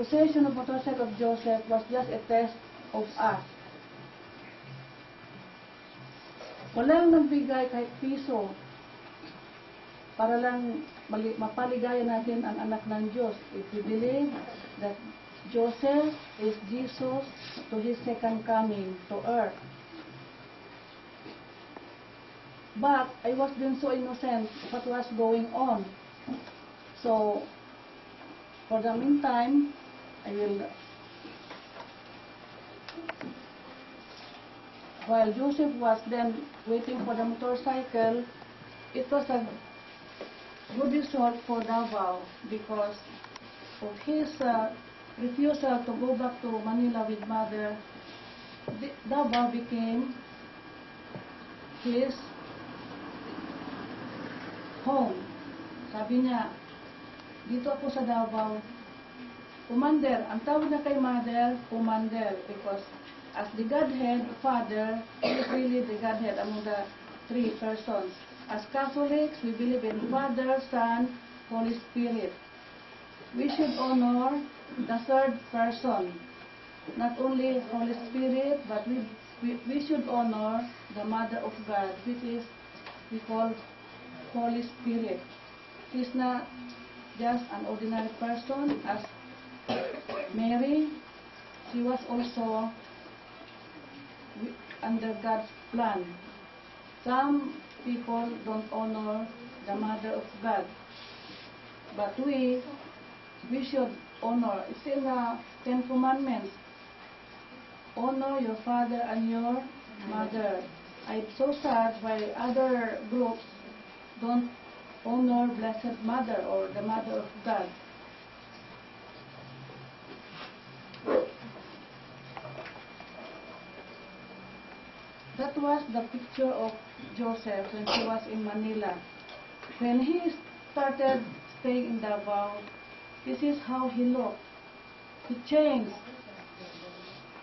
possession of motorcycle of Joseph was just a test of us. Walang nagbigay kahit piso para lang mapaligaya natin ang anak ng Diyos. If we believe that Joseph is Jesus to His second coming to earth. But I was then so innocent what was going on. So, for the meantime, I will, while Joseph was then waiting for the motorcycle, it was a good result for Davao because of his refusal to go back to Manila with mother. Davao became his home. Sabi niya, dito ako sa Davao, Commander. Ang tawag na kay mother, Commander, because as the Godhead, Father, he is really the Godhead among the three persons. As Catholics, we believe in Father, Son, Holy Spirit. We should honor the third person, not only Holy Spirit, but we should honor the Mother of God, which is we call Holy Spirit. She's not just an ordinary person as Mary. She was also under God's plan. Some people don't honor the Mother of God, but we should honor. It's in the Ten Commandments. Honor your father and your mother. I'm so sad why other groups don't honor Blessed Mother or the Mother of God. That was the picture of Joseph when he was in Manila. When he started staying in Davao, this is how he looked. He changed.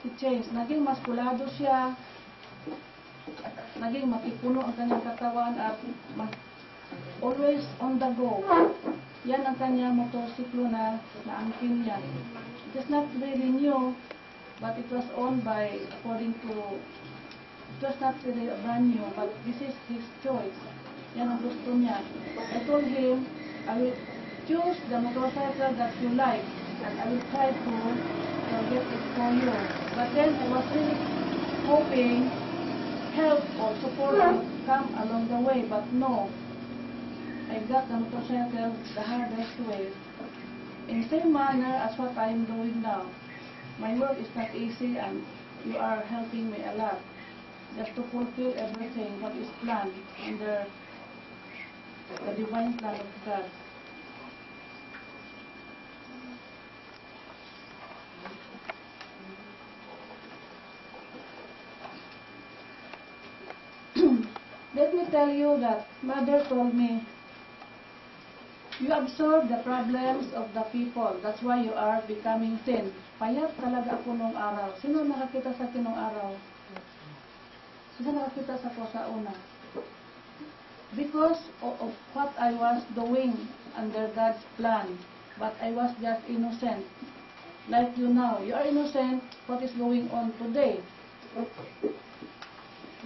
Naging maskulado siya. Naging matipuno ang kanyang katawan at always on the go. Yan ang kanyang motorsiklo na naangkin niya. It is not really new, but it was owned by, according to, it was not really brand new, but this is his choice. Yan ang gusto niya. I told him, I will choose the motorcycle that you like, and I will try to get it for you. But then I was really hoping help or support will come along the way, but no. I got the motorcycle the hardest way. In the same manner as what I am doing now. My work is not easy and you are helping me a lot. Just to fulfill everything what is planned under the divine plan of God. Let me tell you that Mother told me, you absorb the problems of the people. That's why you are becoming thin. Payat talaga ako nung araw. Sino nakakita sa akin nung araw? Sino nakakita sa ko sa una? Because of what I was doing under God's plan. But I was just innocent. Like you now. You are innocent what is going on today.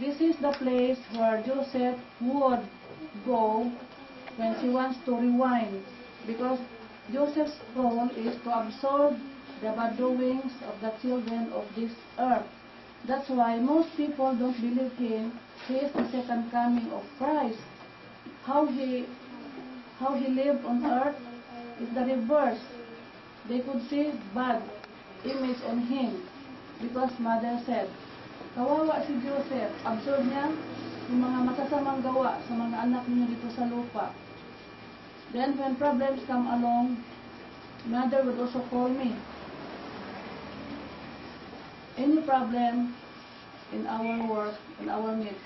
This is the place where Joseph would go when she wants to rewind, because Joseph's role is to absorb the bad doings of the children of this earth. That's why most people don't believe him. He is the second coming of Christ. How he lived on earth is the reverse. They could see bad image on him because Mother said, kawawa si Joseph, absorb niya yung mga masasamang gawa sa mga anak niyo dito sa lupa. Then when problems come along, Mother would also call me. Any problem in our work, in our midst,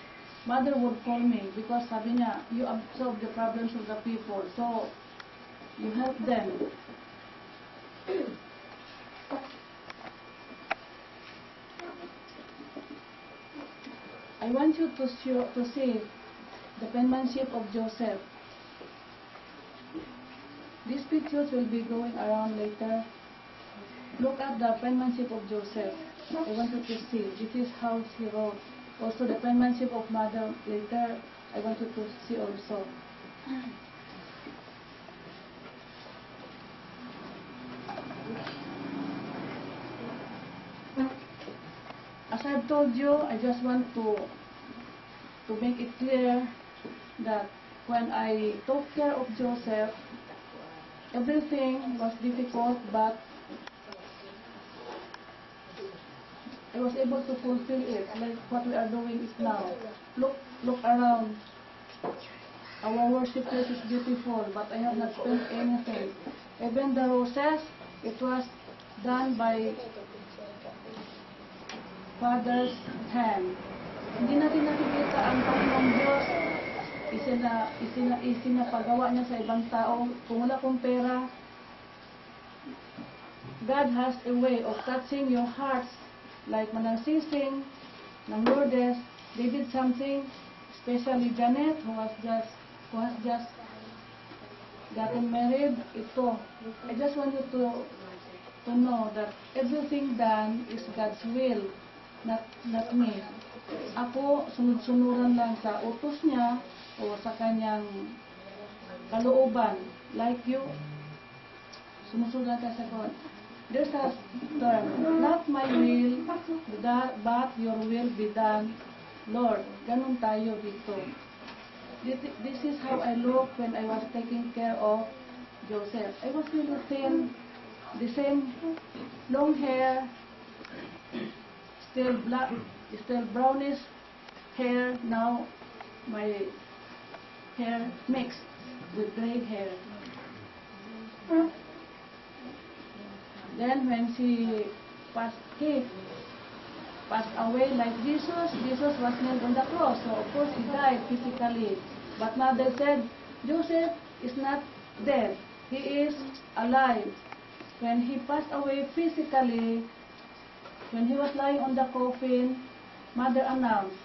Mother would call me because sabi niya, you absorb the problems of the people, so you help them. I want you to see the penmanship of Joseph. These pictures will be going around later. Look at the penmanship of Joseph. I want you to see. This is how he wrote. Also the penmanship of mother later, I want you to see also. As I've told you, I just want to make it clear that when I took care of Joseph, everything was difficult, but I was able to fulfill it, like what we are doing is now. Look around. Our worship place is beautiful, but I have not spent anything. Even the roses, it was done by Father's hand. Hindi natin nakikita ang Panginoong Diyos. Isinapagawa niya sa ibang tao. Kung wala kong pera, God has a way of touching your hearts. Like Manansising, ng Lourdes, they did something, especially Janet, who has just gotten married. Ito, I just want you to know that everything done is God's will, not me. Ako, sunod-sunuran lang sa utos niya o sa kanyang kalooban. Like you, sumusunod ka sa God. There's a term, not my will, but your will be done, Lord. Ganun tayo dito. This is how I looked when I was taking care of Joseph. I was really thin, the same long hair, still black, still brownish hair. Now my hair mixed with gray hair. Then when he passed away like Jesus was nailed on the cross. So of course he died physically. But mother said, Joseph is not dead. He is alive. When he passed away physically, when he was lying on the coffin, mother announced,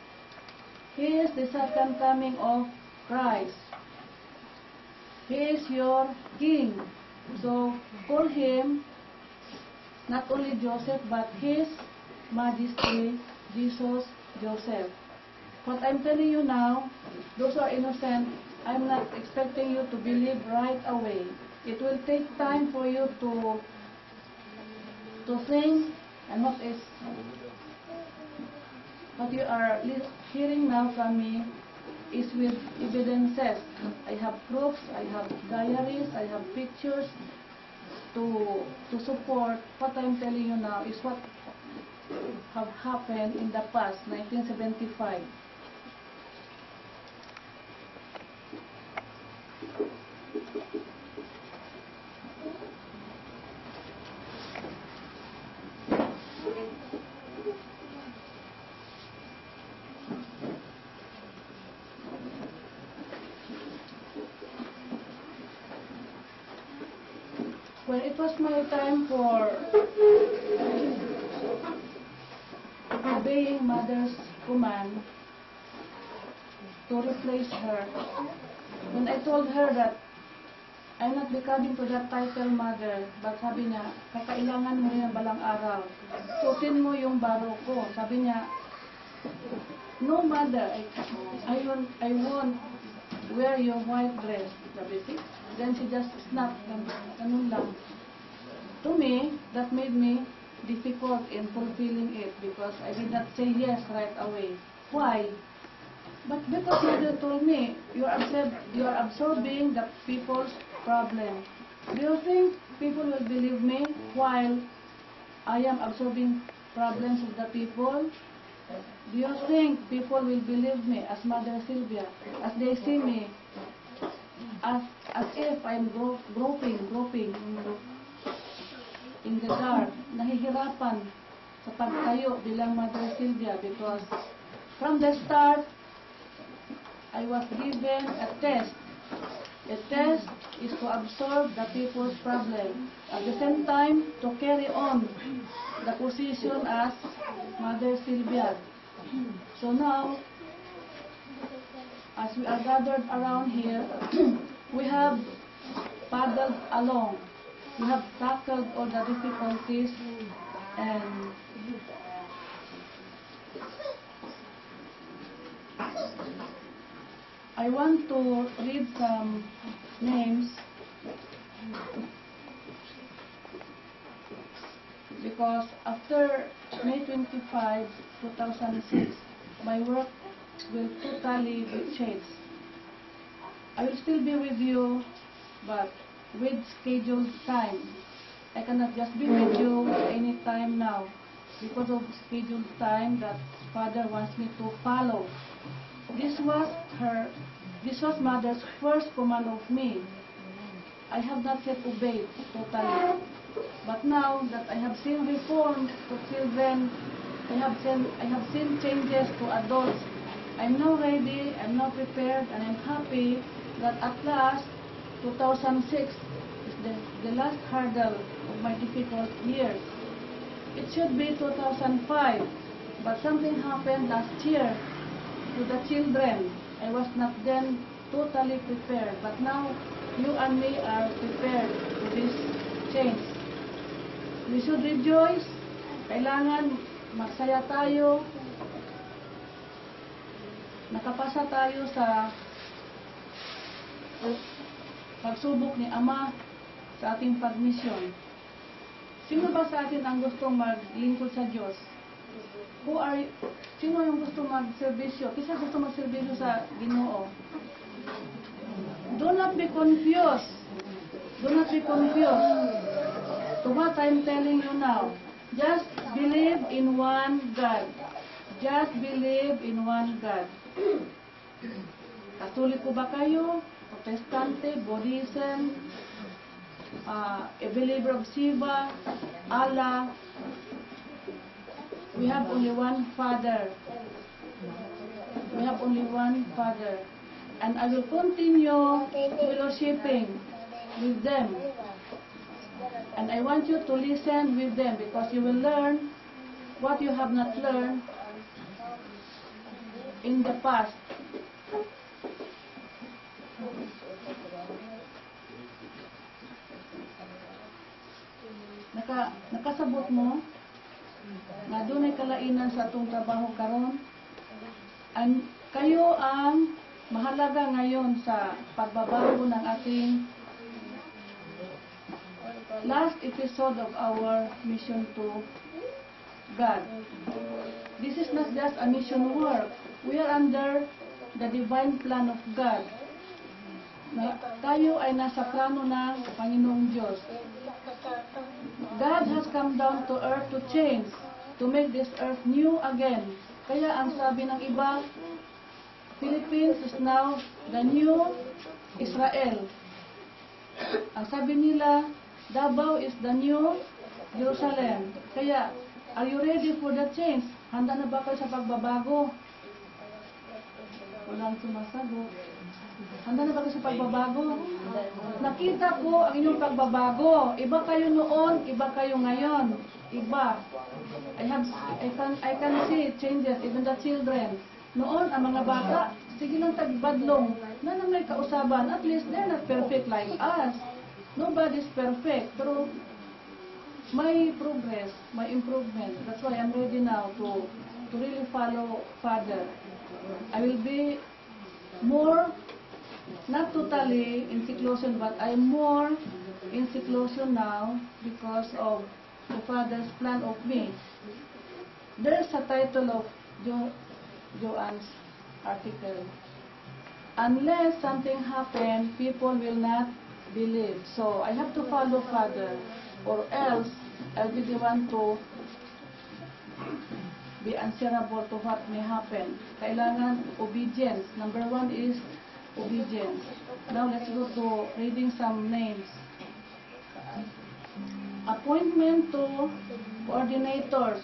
he is the second coming of Christ. He is your king. So call him not only Joseph, but His Majesty, Jesus Joseph. What I'm telling you now, those who are innocent, I'm not expecting you to believe right away. It will take time for you to think, and what you are hearing now from me is with evidences. I have proofs, I have diaries, I have pictures, to support what I'm telling you now is what have happened in the past, 1975. When it was my time for obeying mother's command to replace her, when I told her that I'm not becoming to that title mother, but sabi niya, kakailangan mo yan balang araw. Suotin mo yung baro ko. Sabi niya, no mother, I won't wear your white dress. Sabi siya. Then she just snapped, ganun lang. To me, that made me difficult in fulfilling it because I did not say yes right away. Why? But because mother told me, you are absorbing the people's problem. Do you think people will believe me while I am absorbing problems of the people? Do you think people will believe me as Mother Sylvia, as they see me, as if I'm groping in the dark, nahihirapan sa pagtayo bilang Mother Sylvia, because from the start, I was given a test. A test is to absorb the people's problem. At the same time, to carry on the position as Mother Sylvia. So now, as we are gathered around here, we have paddled along we have tackled all the difficulties, and I want to read some names because after May 25, 2006, my work will totally be changed. I will still be with you, but with scheduled time. I cannot just be with you any time now because of scheduled time that Father wants me to follow. This was Mother's first command of me. I have not yet obeyed totally. But now that I have seen reform to children, I have seen changes to adults, I'm now ready, I'm now prepared, and I'm happy that at last, 2006 is the last hurdle of my difficult years. It should be 2005, but something happened last year to the children. I was not then totally prepared, but now you and me are prepared to this change. We should rejoice. Kailangan magsaya tayo. Nakapasa tayo sa pagsubok ni Ama sa ating pagmisyon. Sino ba sa atin ang gustong maglingkod sa Diyos? Sino yung gusto magserbisyo? Kisa gusto magserbisyo sa Ginoo? Do not be confused. Do not be confused. To what I'm telling you now. Just believe in one God. Just believe in one God. Katoliko ba kayo? Protestante, Buddhism, a believer of Shiva, Allah. We have only one Father. We have only one Father. And I will continue fellowshipping with them. And I want you to listen with them because you will learn what you have not learned in the past. Nakasabot mo na doon ay kalainan sa atong trabaho karon. And kayo ang mahalaga ngayon sa pagbabago ng ating last episode of our mission to God. This is not just a mission work. We are under the divine plan of God. Tayo ay nasa plano ng Panginoong Diyos. God has come down to earth to change, to make this earth new again. Kaya ang sabi ng iba, Philippines is now the new Israel. Ang sabi nila, Davao is the new Jerusalem. Kaya, are you ready for the change? Handa na ba kayo sa pagbabago? Walang sumasagot. Handa na ba kayo sa pagbabago? Nakita ko ang inyong pagbabago. Iba kayo noon, iba kayo ngayon. Iba. I can see changes, even the children. Noon, ang mga bata, sige lang tagbadlong. Na may kausaban, at least they're not perfect like us. Nobody's perfect, pero may progress, may improvement. That's why I'm ready now to really follow Father. I will be more, not totally in seclusion, but I'm more in seclusion now because of the Father's plan of me. There's a title of Joanne's article. Unless something happens, people will not believe. So I have to follow Father, or else I'll be the one to be answerable to what may happen. Kailangan obedience. Number one is obedience. Now let's go to reading some names. Appointment to coordinators.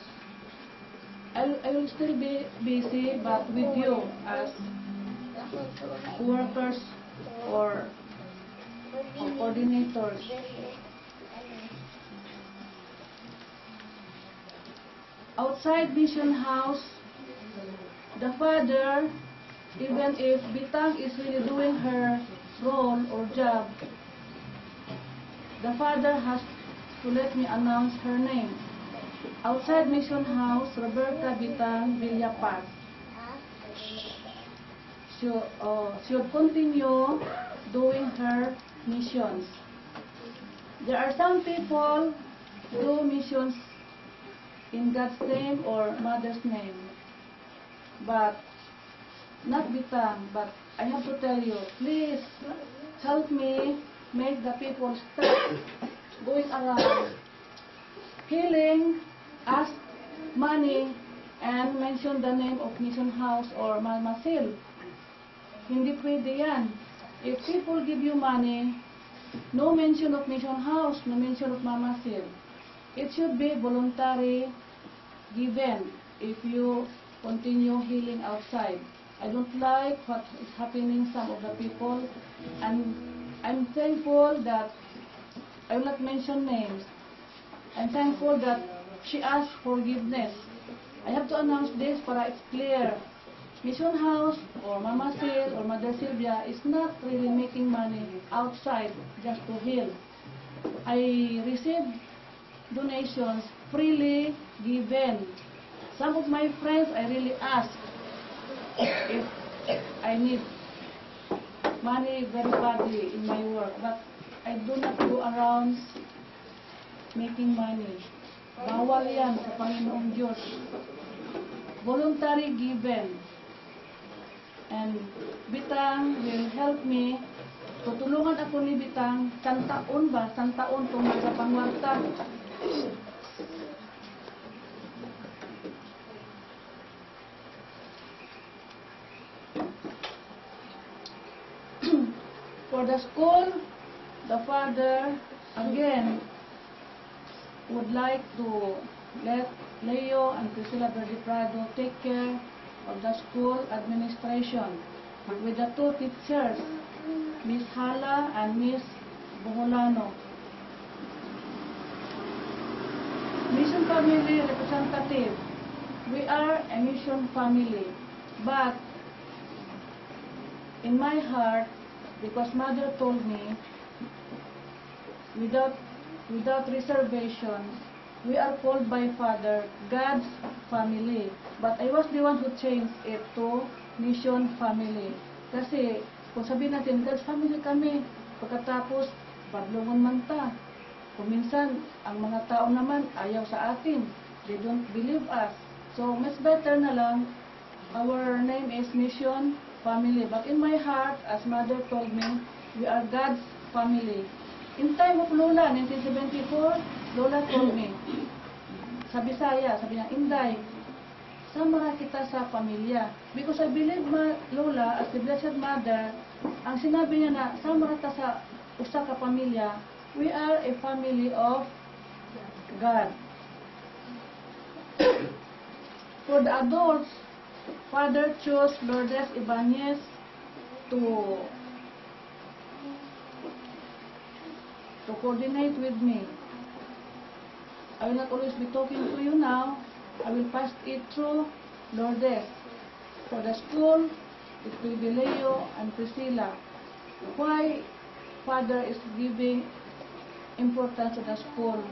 I will still be busy, but with you as workers or coordinators. Outside Mission House, the Father, even if Bitang is really doing her role or job, the Father has to let me announce her name. Outside Mission House, Roberta Bitang Villapaz should continue doing her missions. There are some people do missions in God's name or Mother's name, but not Bitang. But I have to tell you, please help me make the people stop going around healing, ask money, and mention the name of Mission House or Mama Sil. Hindi pwede yan. If people give you money, no mention of Mission House, no mention of Mama Sil. It should be voluntary given if you continue healing outside. I don't like what is happening some of the people, and I'm thankful that I will not mention names. I'm thankful that she asked forgiveness. I have to announce this para it's clear. Mission House or Mama Sil or Mother Sylvia is not really making money outside just to heal. I received donations freely given. Some of my friends I really asked if I need money very badly in my work, but I do not go around making money. Bawal yan sa Panginoong Diyos. Voluntary given. And Bitang will help me. Tutulungan ako ni Bitang, santaon ba? Santaon itong mga pangwarta. For the school, the Father, again, would like to let Leo and Priscilla Verde Prado take care of the school administration with the two teachers, Miss Hala and Miss Boholano. Mission family representative. We are a mission family, but in my heart, because Mother told me, without reservation, we are called by Father God's family. But I was the one who changed it to mission family. Kasi kung sabihin natin, God's family kami, pagkatapos, badlungon man ta. Kung minsan, ang mga tao naman ayaw sa atin. They don't believe us. So, much better na lang, our name is mission family. But in my heart, as Mother told me, we are God's family. In time of Lola, 1974, Lola told me, sa Bisaya, sabi niya, Inday, sama kita sa pamilya. Because I believe Lola, as the Blessed Mother, ang sinabi niya na, sama kita sa usa ka pamilya, we are a family of God. For the adults, Father chose Lourdes Ibanez to coordinate with me. I will not always be talking to you now. I will pass it through Lourdes. For the school, it will be Leo and Priscilla. Why Father is giving importance to the school?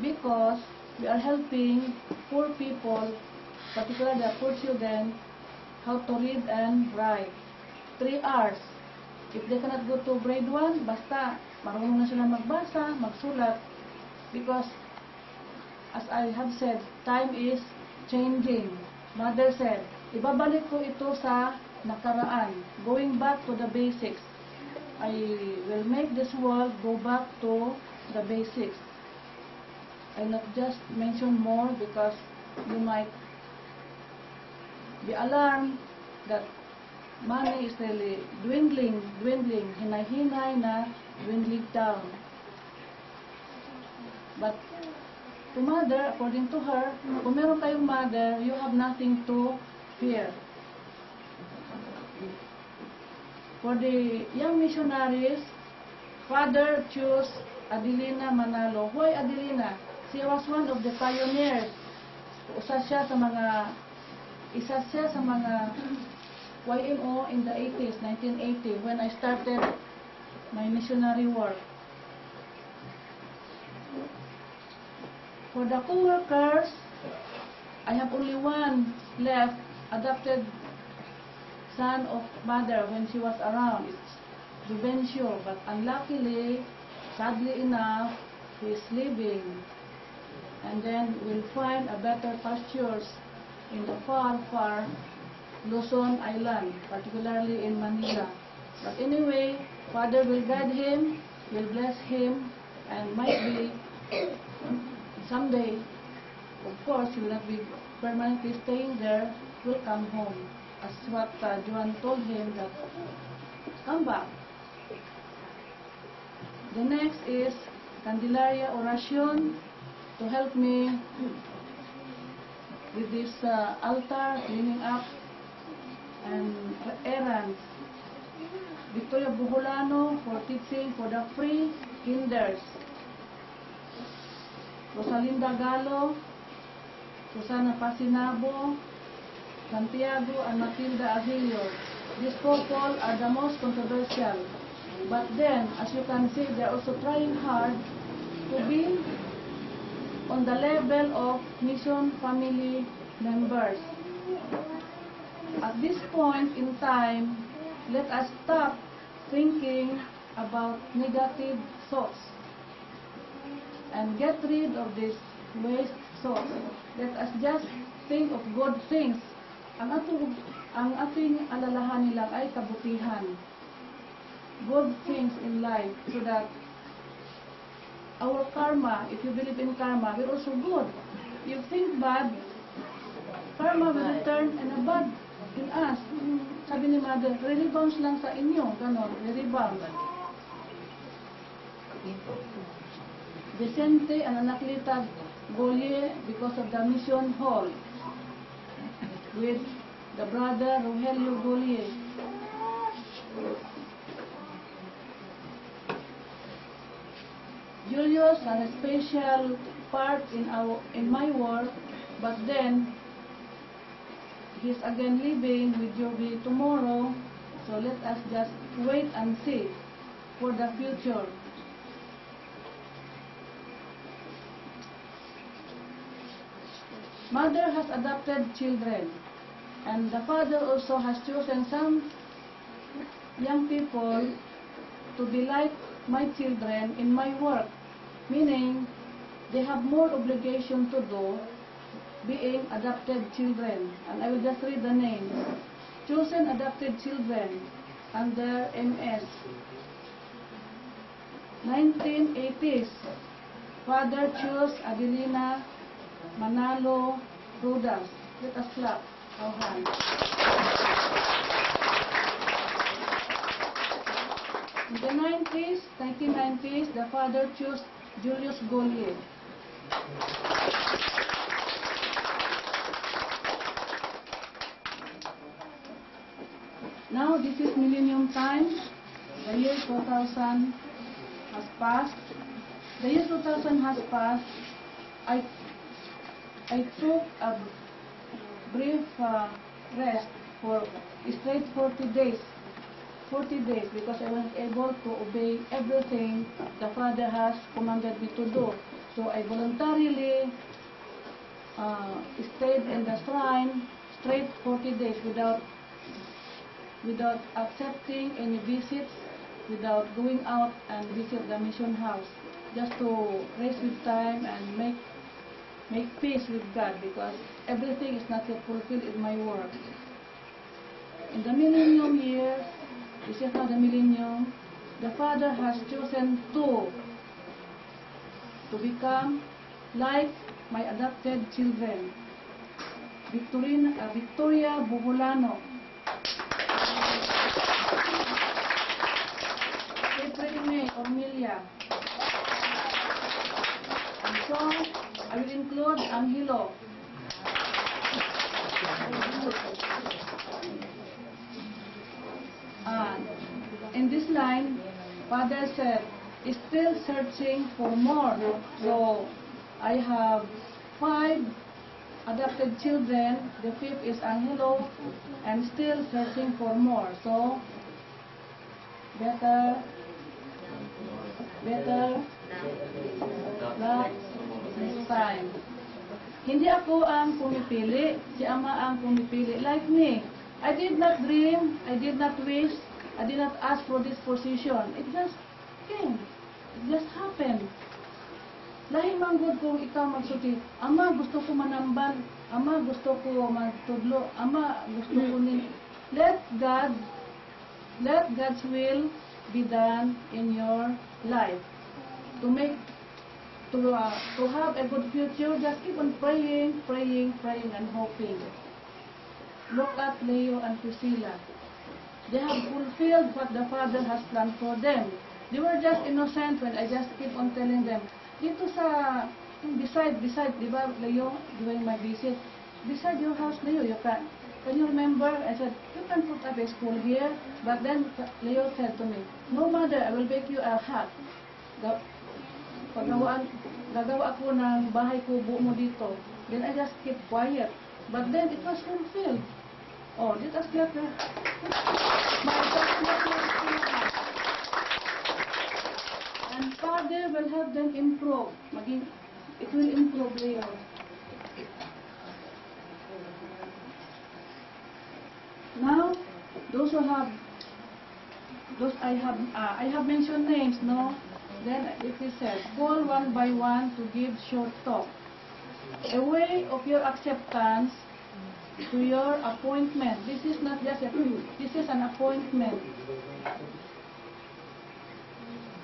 Because we are helping poor people, particularly the poor children, how to read and write. 3 hours. If they cannot go to grade 1, basta marunong na sila magbasa, magsulat. Because, as I have said, time is changing. Mother said, ibabalik ko ito sa nakaraan. Going back to the basics. I will make this world go back to the basics. I will not just mention more because you might be alarmed that money is really dwindling, hinay-hinay na, dwindling down. But to Mother, according to her, kung meron kayong mother, you have nothing to fear. For the young missionaries, Father chose Adelina Manalo. Why Adelina? She was one of the pioneers. Isa siya sa mga YMO in the 80s, 1980, when I started my missionary work. For the co-workers, I have only one left, adopted son of mother when she was around. It's Juvencio, but unluckily, sadly enough, he is leaving. And then we'll find a better pastures in the far, far Luzon Island, particularly in Manila. But anyway, Father will guide him, will bless him, and might be someday, of course, he will not be permanently staying there, will come home. As what Joan told him, that come back. The next is Candelaria Oracion to help me with this altar, cleaning up, and errands. Victoria Buholano for teaching for the free kinders. Rosalinda Galo, Susana Pasinabo, Santiago and Matilda Aguilio. These couple are the most controversial. But then, as you can see, they are also trying hard to be on the level of mission family members. At this point in time, let us stop thinking about negative thoughts and get rid of this waste thoughts. Let us just think of good things. Ang ating alalahanin lang ay kabutihan. Good things in life, so that our karma, if you believe in karma, we're also good. You think bad, karma will return and a bad in us. Sabi ni Mother, re-rebounds lang sa inyo. Ganon, re-rebound. Vicente and Anaklita Golie because of the mission hall with the brother Rogelio Golie. Julius has a special part in my work, but then he's again leaving with Jovi tomorrow, so let us just wait and see for the future. Mother has adopted children, and the father also has chosen some young people to be like my children in my work, meaning they have more obligation to do being adopted children. And I will just read the names. Chosen adopted children under MS. 1980s, Father chose Adelina Manalo Rudas. Let us clap our hands. In the 1990s, the father chose Julius Golie. Now this is millennium time. The year 2000 has passed. The year 2000 has passed. I took a brief rest for straight 40 days. 40 days because I wasn't able to obey everything the Father has commanded me to do. So I voluntarily stayed in the shrine straight 40 days without accepting any visits, without going out and visit the mission house, just to rest with time and make peace with God, because everything is not yet fulfilled in my work. In the millennium years, this is not the millennium, the Father has chosen two to become like my adopted children. Victoria Buholano, April May Ormelia, and so I will include Angelo. And in this line, Father said, is still searching for more. So I have 5 adopted children. The 5th is Angelo, and still searching for more. So better This time. Hindi ako ang pumipili, si Ama ang pumipili. Like me, I did not dream, I did not wish, I did not ask for this position. It just came. It just happened. Lahi manggod kung ikaw magsuti, Ama, gusto ko manambal, Ama, gusto ko magtudlo, Ama, gusto ko ni... Let God's will be done in your life. To have a good future, just keep on praying, and hoping. Look at Leo and Priscilla. They have fulfilled what the Father has planned for them. They were just innocent when I just keep on telling them, dito sa, beside, di ba, Leo, during my visit, beside your house, Leo, can you remember? I said, you can put up a school here. But then Leo said to me, no, Mother, I will make you a hut. Gagawa ako ng bahay kubo mo dito. Then I just keep quiet. But then it was fulfilled. Oh, let us clap. And Father will help them improve. It will improve Leo. Now, I have mentioned names, no? Then it is said, call one by one to give short talk. A way of your acceptance to your appointment. This is not just this is an appointment.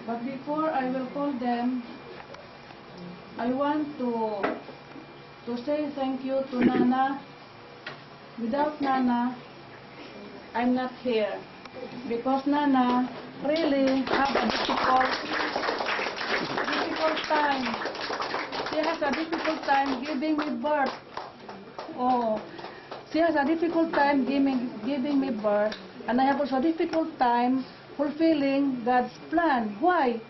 But before I will call them, I want to say thank you to Nana. Without Nana, I'm not here. Because Nana really have a difficult time. She has a difficult time giving me birth. Oh, she has a difficult time giving me birth, and I have also a difficult time fulfilling God's plan. Why?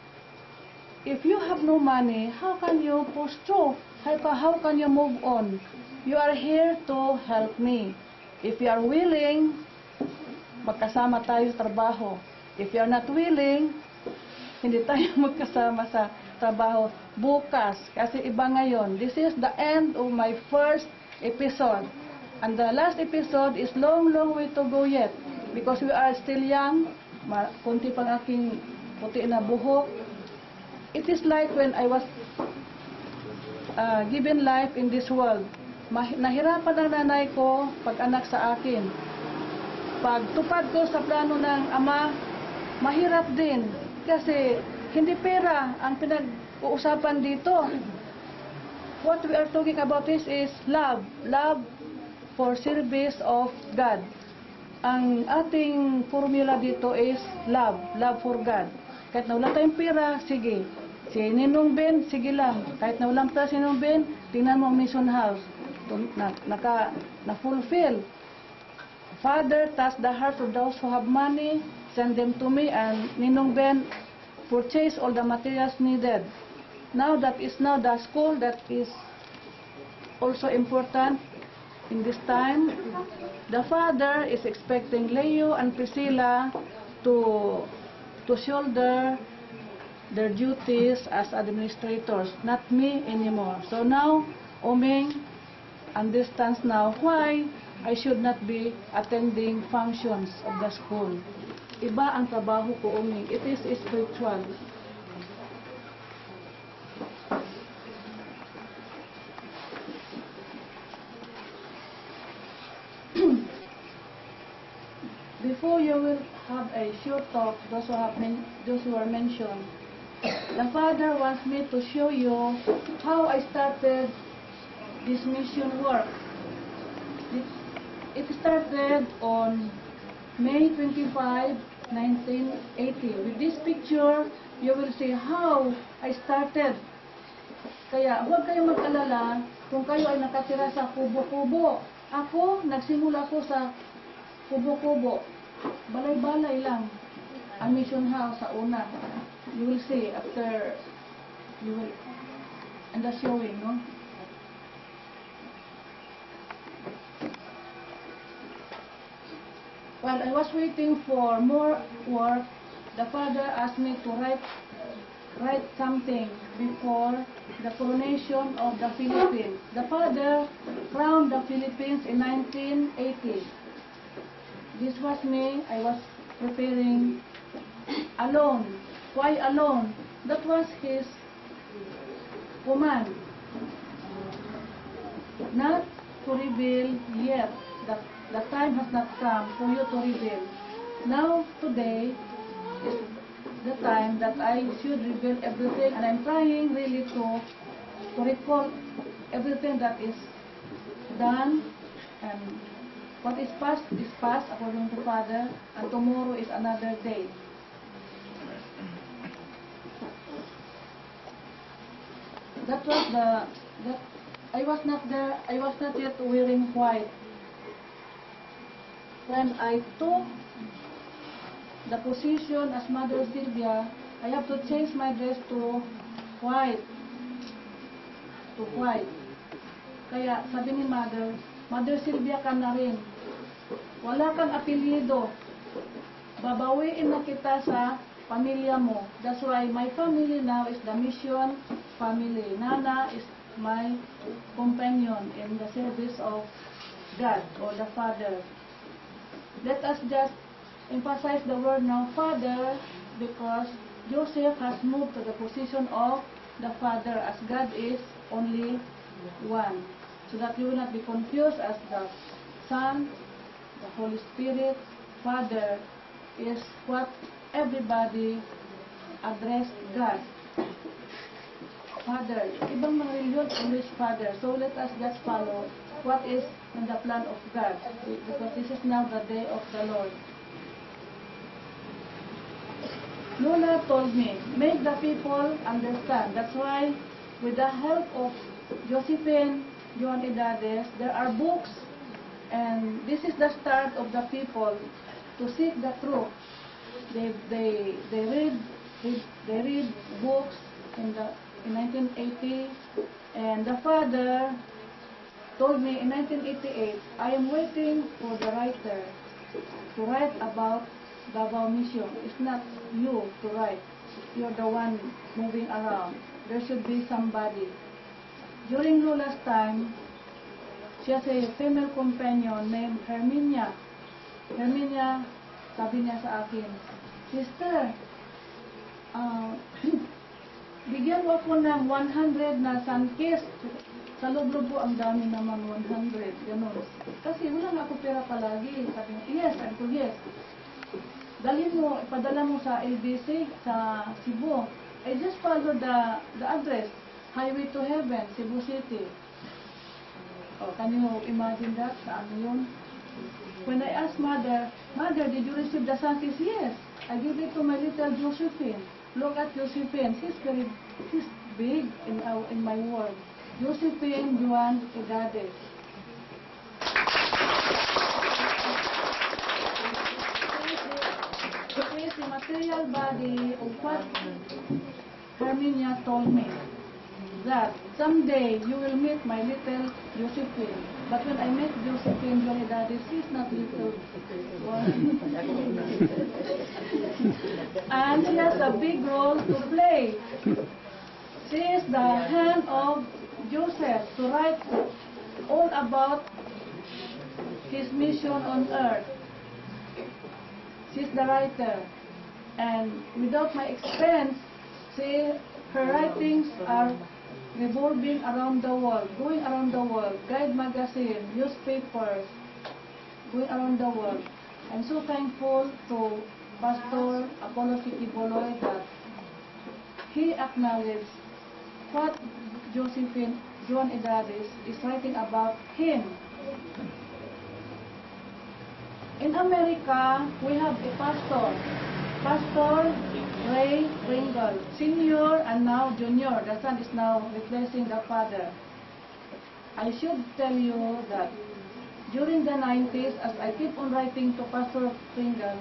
If you have no money, how can you push through? How can you move on? You are here to help me. If you are willing, magkasama tayo sa trabaho. If you are not willing, hindi tayo magkasama sa trabaho bukas. Kasi iba ngayon. This is the end of my first episode. And the last episode is long way to go yet. Because we are still young. Kunti pang aking puti na buhok. It is like when I was given life in this world. Nahirapan ang nanay ko pag-anak sa akin. Pagtupad ko sa plano ng Ama, mahirap din. Kasi hindi pera ang pinag-uusapan dito. What we are talking about is love. Love for service of God. Ang ating formula dito is love. Love for God. Kahit na wala tayong pera, sige. Si Ninong Ben, sige lang. Kahit na walang pera si Ninong Ben, tingnan mo ang mission house. Na-fulfill. Father, touch the hearts of those who have money, send them to me, and Ninong Ben, purchase all the materials needed. Now that is now the school that is also important in this time. The Father is expecting Leo and Priscilla to shoulder their duties as administrators, not me anymore. So now, Oming understands now why I should not be attending functions of the school. Iba ang trabaho ko, Oming. It is spiritual. Before you will have a short talk, those who are mentioned, the Father wants me to show you how I started this mission work. It started on May 25, 1980. With this picture, you will see how I started. Kaya huwag kayong mag-alala kung kayo ay nakatira sa kubo-kubo. Ako, nagsimula ko sa kubo-kubo. Balay-balay lang ang mission house sa una. You will see after you will and the showing, no? While I was waiting for more work, the Father asked me to write something before the coronation of the Philippines. The father crowned the Philippines in 1980. This was me. I was preparing alone. Why alone? That was his command. Not to reveal yet. The time has not come for you to reveal. Now, today is the time that I should reveal everything, and I'm trying really to recall everything that is done, and what is past according to Father, and tomorrow is another day. That was I was not there. I was not yet wearing white when I took the position as Mother Sylvia. I have to change my dress to white. Kaya sabi ni Mother, Mother Sylvia ka na rin. Wala kang apelyido. Babawiin na kita sa pamilya mo. That's why my family now is the mission family. Nana is my companion in the service of God or the Father. Let us just emphasize the word now, Father, because Joseph has moved to the position of the Father, as God is only one. So that you will not be confused as the Son, the Holy Spirit. Father is what everybody address God. Father, ibang mga religion, always Father. So let us just follow what is in the plan of God, because this is now the day of the Lord. Lola told me, make the people understand. That's why, with the help of Josephine, Joan Edades, there are books, and this is the start of the people to seek the truth. They read books in 1980, and the Father told me in 1988, I am waiting for the writer to write about Davao Mission. It's not you to write. You're the one moving around. There should be somebody. During Lola's time, she has a female companion named Herminia. Herminia, sabi niya sa akin, Sister, bigyan mo ako ng 100 na sunkiss. Sa loob-loob po, ang dami naman 100. Ganun. Kasi wala nga ako pera palagi. Sabi niya, yes. Sabi ko, yes. Dalhin mo, ipadala mo sa LBC, sa Cebu. I just follow the address. Highway to Heaven, Cebu City. Oh, can you imagine that? Saan yun? When I asked Mother, Mother, did you receive the sunkiss? Yes. I give it to my little Josephine. Look at Josephine. She's big in my world. Josephine Joan Edades. She is the material body of what Herminia told me. That someday you will meet my little Josephine. But when I met Josephine Joan Edades, she's not little. And she has a big role to play. She is the hand of Joseph to write all about his mission on earth. She's the writer. And without my expense, her writings are revolving around the world, going around the world, Guide magazine, newspapers, going around the world. I'm so thankful to Pastor Apollo Sikiboloy that he acknowledged what Josephine Joan Edades is writing about him. In America, we have a pastor, Pastor Ray Pringle, senior and now junior. The son is now replacing the father. I should tell you that during the 90s, as I keep on writing to Pastor Pringle,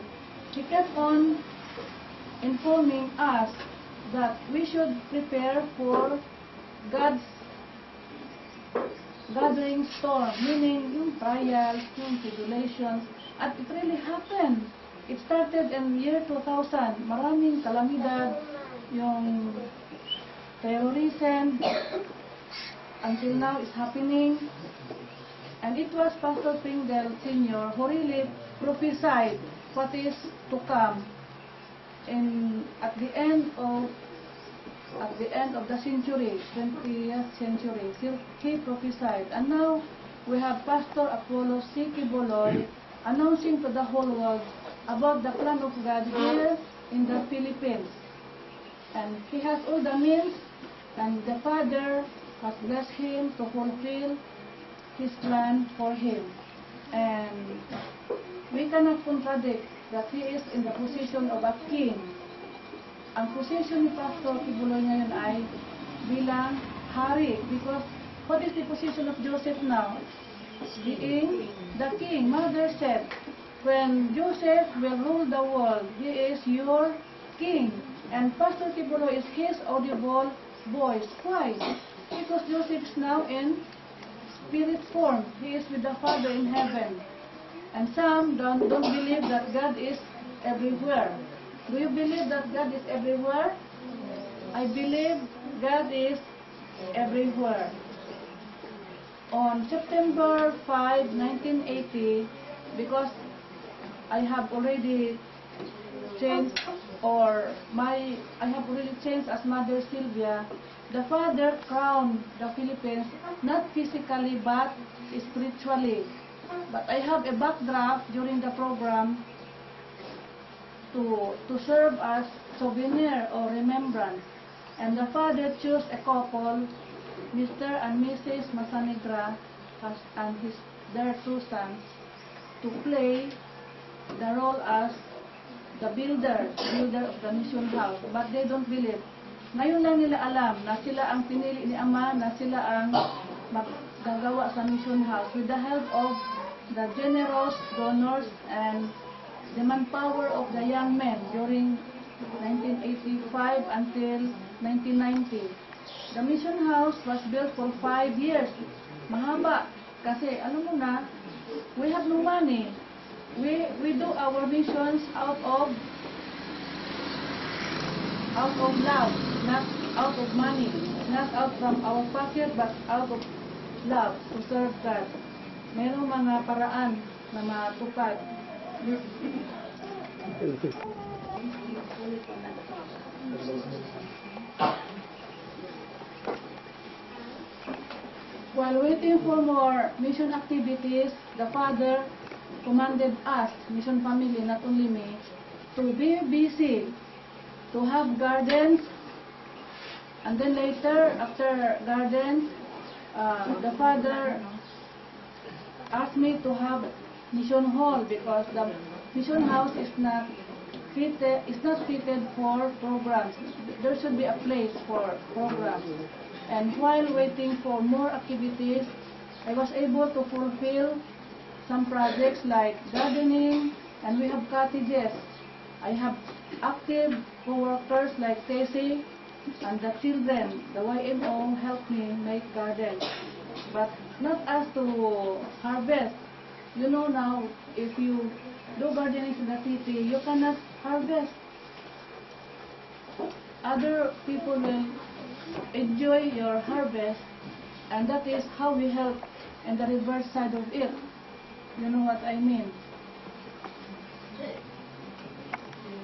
he kept on informing us that we should prepare for God's gathering storm, meaning yung trials, yung tribulations, at it really happened. It started in year 2000. Maraming kalamidad, yung terrorism until now is happening. And it was Pastor Pringle Sr. who really prophesied what is to come at the end of the century, 20th century. He prophesied. And now we have Pastor Apollo C. Quiboloy announcing to the whole world about the plan of God here in the Philippines. And he has all the means, and the Father has blessed him to fulfill His plan for him. And we cannot contradict that he is in the position of a king. Ang position ni Pastor Quiboloy ngayon ay bilang hari, because what is the position of Joseph now? Being the king. Mother said, when Joseph will rule the world, he is your king. And Pastor Quiboloy is his audible voice. Why? Because Joseph is now in spirit form. He is with the Father in heaven. And some don't believe that God is everywhere. Do you believe that God is everywhere? I believe God is everywhere. On September 5, 1980, because I have already changed, as Mother Sylvia, the Father crowned the Philippines, not physically but spiritually. But I have a backdraft during the program to serve as souvenir or remembrance. And the Father chose a couple, Mr. and Mrs. Masanegra, and their two sons, to play the role as the builder of the mission house. But they don't believe. Ngayon lang nila alam na sila ang pinili ni Ama, na sila ang maggagawa sa mission house with the help of the generous donors and the manpower of the young men during 1985 until 1990. The mission house was built for 5 years. Mahaba. Kasi, alam mo na, we have no money. We do our missions out of love, not out of money, not out from our pocket, but out of love to serve God. Merong mga paraan na matupad. While waiting for more mission activities, the Father commanded us, mission family, not only me, to be busy, to have gardens, and then later, after gardens, the Father asked me to have mission hall, because the mission house is not fitted for programs. There should be a place for programs. And while waiting for more activities, I was able to fulfill some projects like gardening, and we have cottages. I have active co-workers like Tessie, and the children, the YMO, helped me make gardens. But not us to harvest. You know now, if you do gardening in the city, you cannot harvest. Other people will enjoy your harvest, and that is how we help in the reverse side of it. You know what I mean?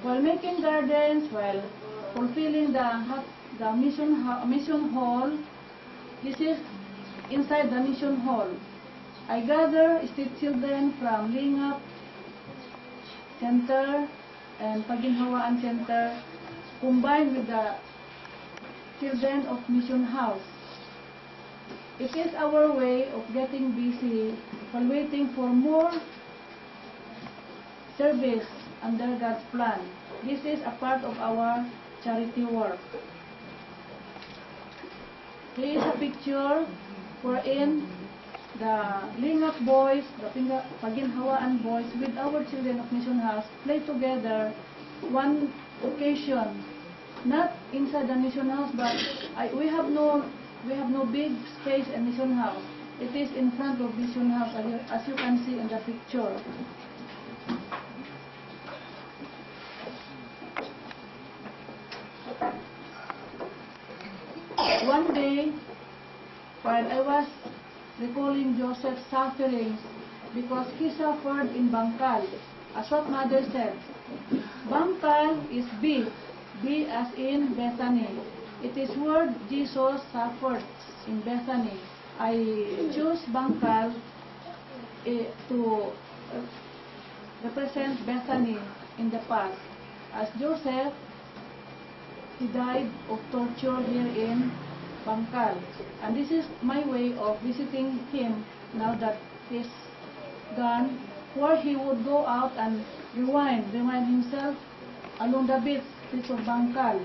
While making gardens, while fulfilling the mission hall, this is inside the mission hall. I gather street children from Lingap Center and Paginhawaan Center, combined with the children of Mission House. It is our way of getting busy while waiting for more service under God's plan. This is a part of our charity work. Here is a picture wherein the Lingap boys, the Paginhawaan boys, with our children of Mission House play together one occasion. Not inside the mission house, but we have no big space in mission house. It is in front of mission house, as you can see in the picture. day, while I was recalling Joseph's sufferings, because he suffered in Bangkal, as what mother said, Bangkal is B as in Bethany. It is where Jesus suffered in Bethany. I choose Bangkal to represent Bethany in the past. As Joseph, he died of torture here in Bangkal. And this is my way of visiting him now that he's gone, where he would go out and rewind himself along the beach of Bangkal.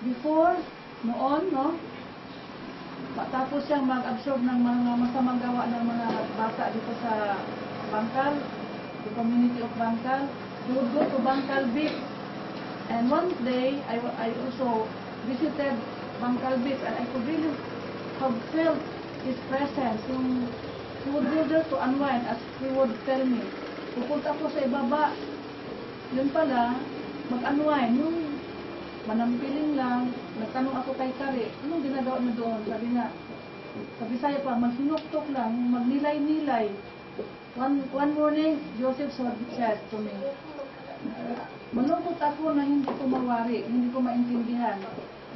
Before, noon, no? Tapos siyang mag-absorb ng mga masamang gawa ng mga bata dito sa Bangkal, the community of Bangkal. He would go to Bangkal Beach. And one day, I also visited Bangkal Beach, and I could really have felt his presence. He would go there to unwind, as he would tell me. Pupunta ako sa ibaba, yun pala, mag-unwind, yung manampiling lang. Nagtanong ako kay Kari, anong ginagawa niyo doon? Sabi nga, sa Bisaya pa, magsinuktok lang, magnilay-nilay. One morning, Joseph said to me, malungkot ako na hindi ko mawari, hindi ko maintindihan.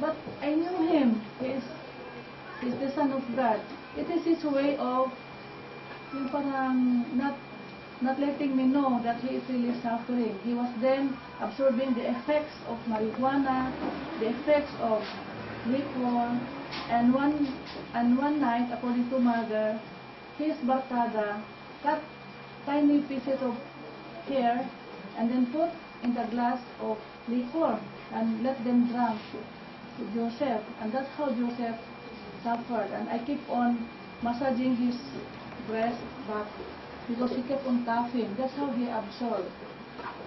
But I knew him. He is the Son of God. It is his way of yung parang not letting me know that he is really suffering. He was then absorbing the effects of marijuana, the effects of liquor, and one night, according to mother, his barkada cut tiny pieces of hair and then put in the glass of liquor and let them drink to Joseph. And that's how Joseph suffered. And I keep on massaging his breast back because he kept on coughing. That's how he absorbed.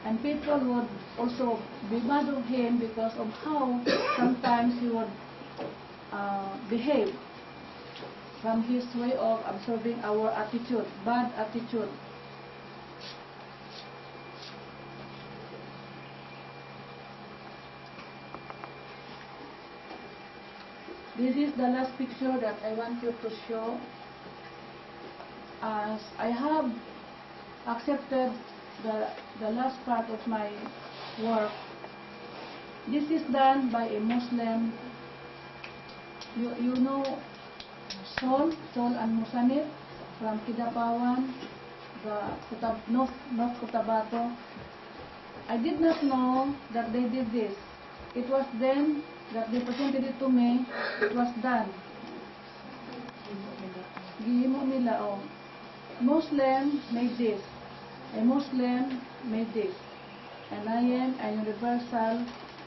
And people would also be mad of him because of how sometimes he would behave from his way of absorbing our attitude, bad attitude. This is the last picture that I want you to show. As I have accepted the last part of my work, this is done by a Muslim. You know Sol and Musanit from Kidapawan, North Cotabato. I did not know that they did this. It was then that they presented it to me. It was done. Gihimo nila, oh. Muslim made this. A Muslim made this. And I am a universal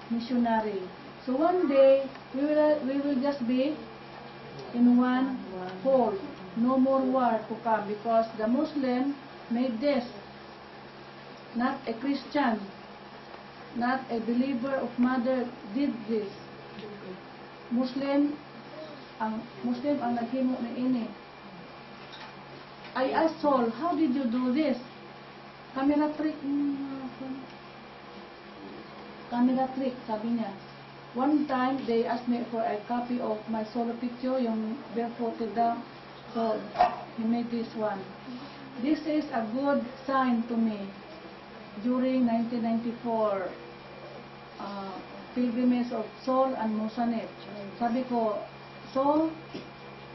missionary. So one day, we will just be in one fold. No more war to come because the Muslim made this. Not a Christian, not a believer of mother did this. Muslim ang naghimo ni ini. I asked Saul, how did you do this? Camera trick, sabi niya. One time, they asked me for a copy of my solo picture, yung barefooted daw. So, he made this one. This is a good sign to me. During 1994, pilgrimage of Saul and Musanit. Sabi ko, so,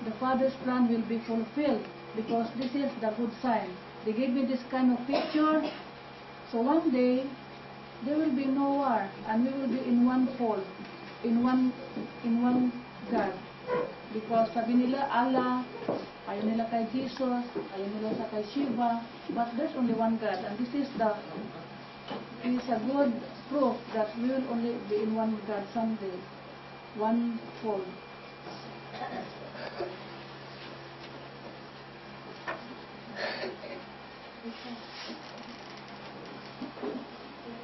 the Father's plan will be fulfilled because this is the good sign. They gave me this kind of picture. So one day, there will be no war and we will be in one fold, in one God. Because sabi nila Allah, ayaw nila kay Jesus, ayaw nila sa kay Shiva, but there's only one God. And this is a good proof that we will only be in one God someday, one fold.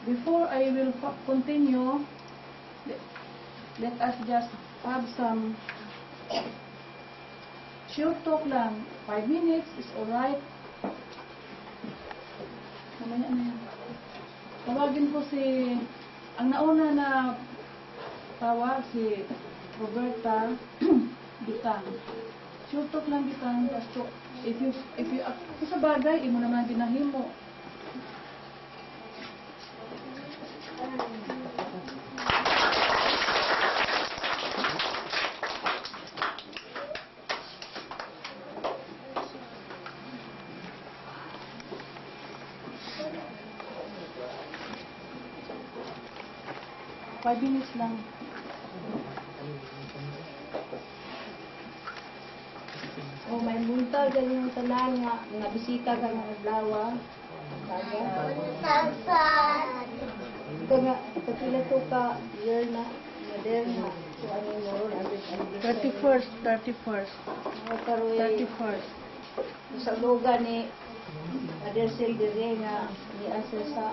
Before I will continue, let us just have some short talk lang. 5 minutes is alright. Mamaya na yan. Tawagin ko ang nauna na tawag si Roberta Bitang. Sure talk lang Bitang. Basta if you kung sa bagay imo naman ginahimo. 5 minutes lang. O may buntag ganyan tanan nga bisita ka nga adlaw. Ito nga, kapila to ka year na modern na. So ano mo ron, 31st. karoy 31st. sa lugar ni Adersel dire nga ni asa sa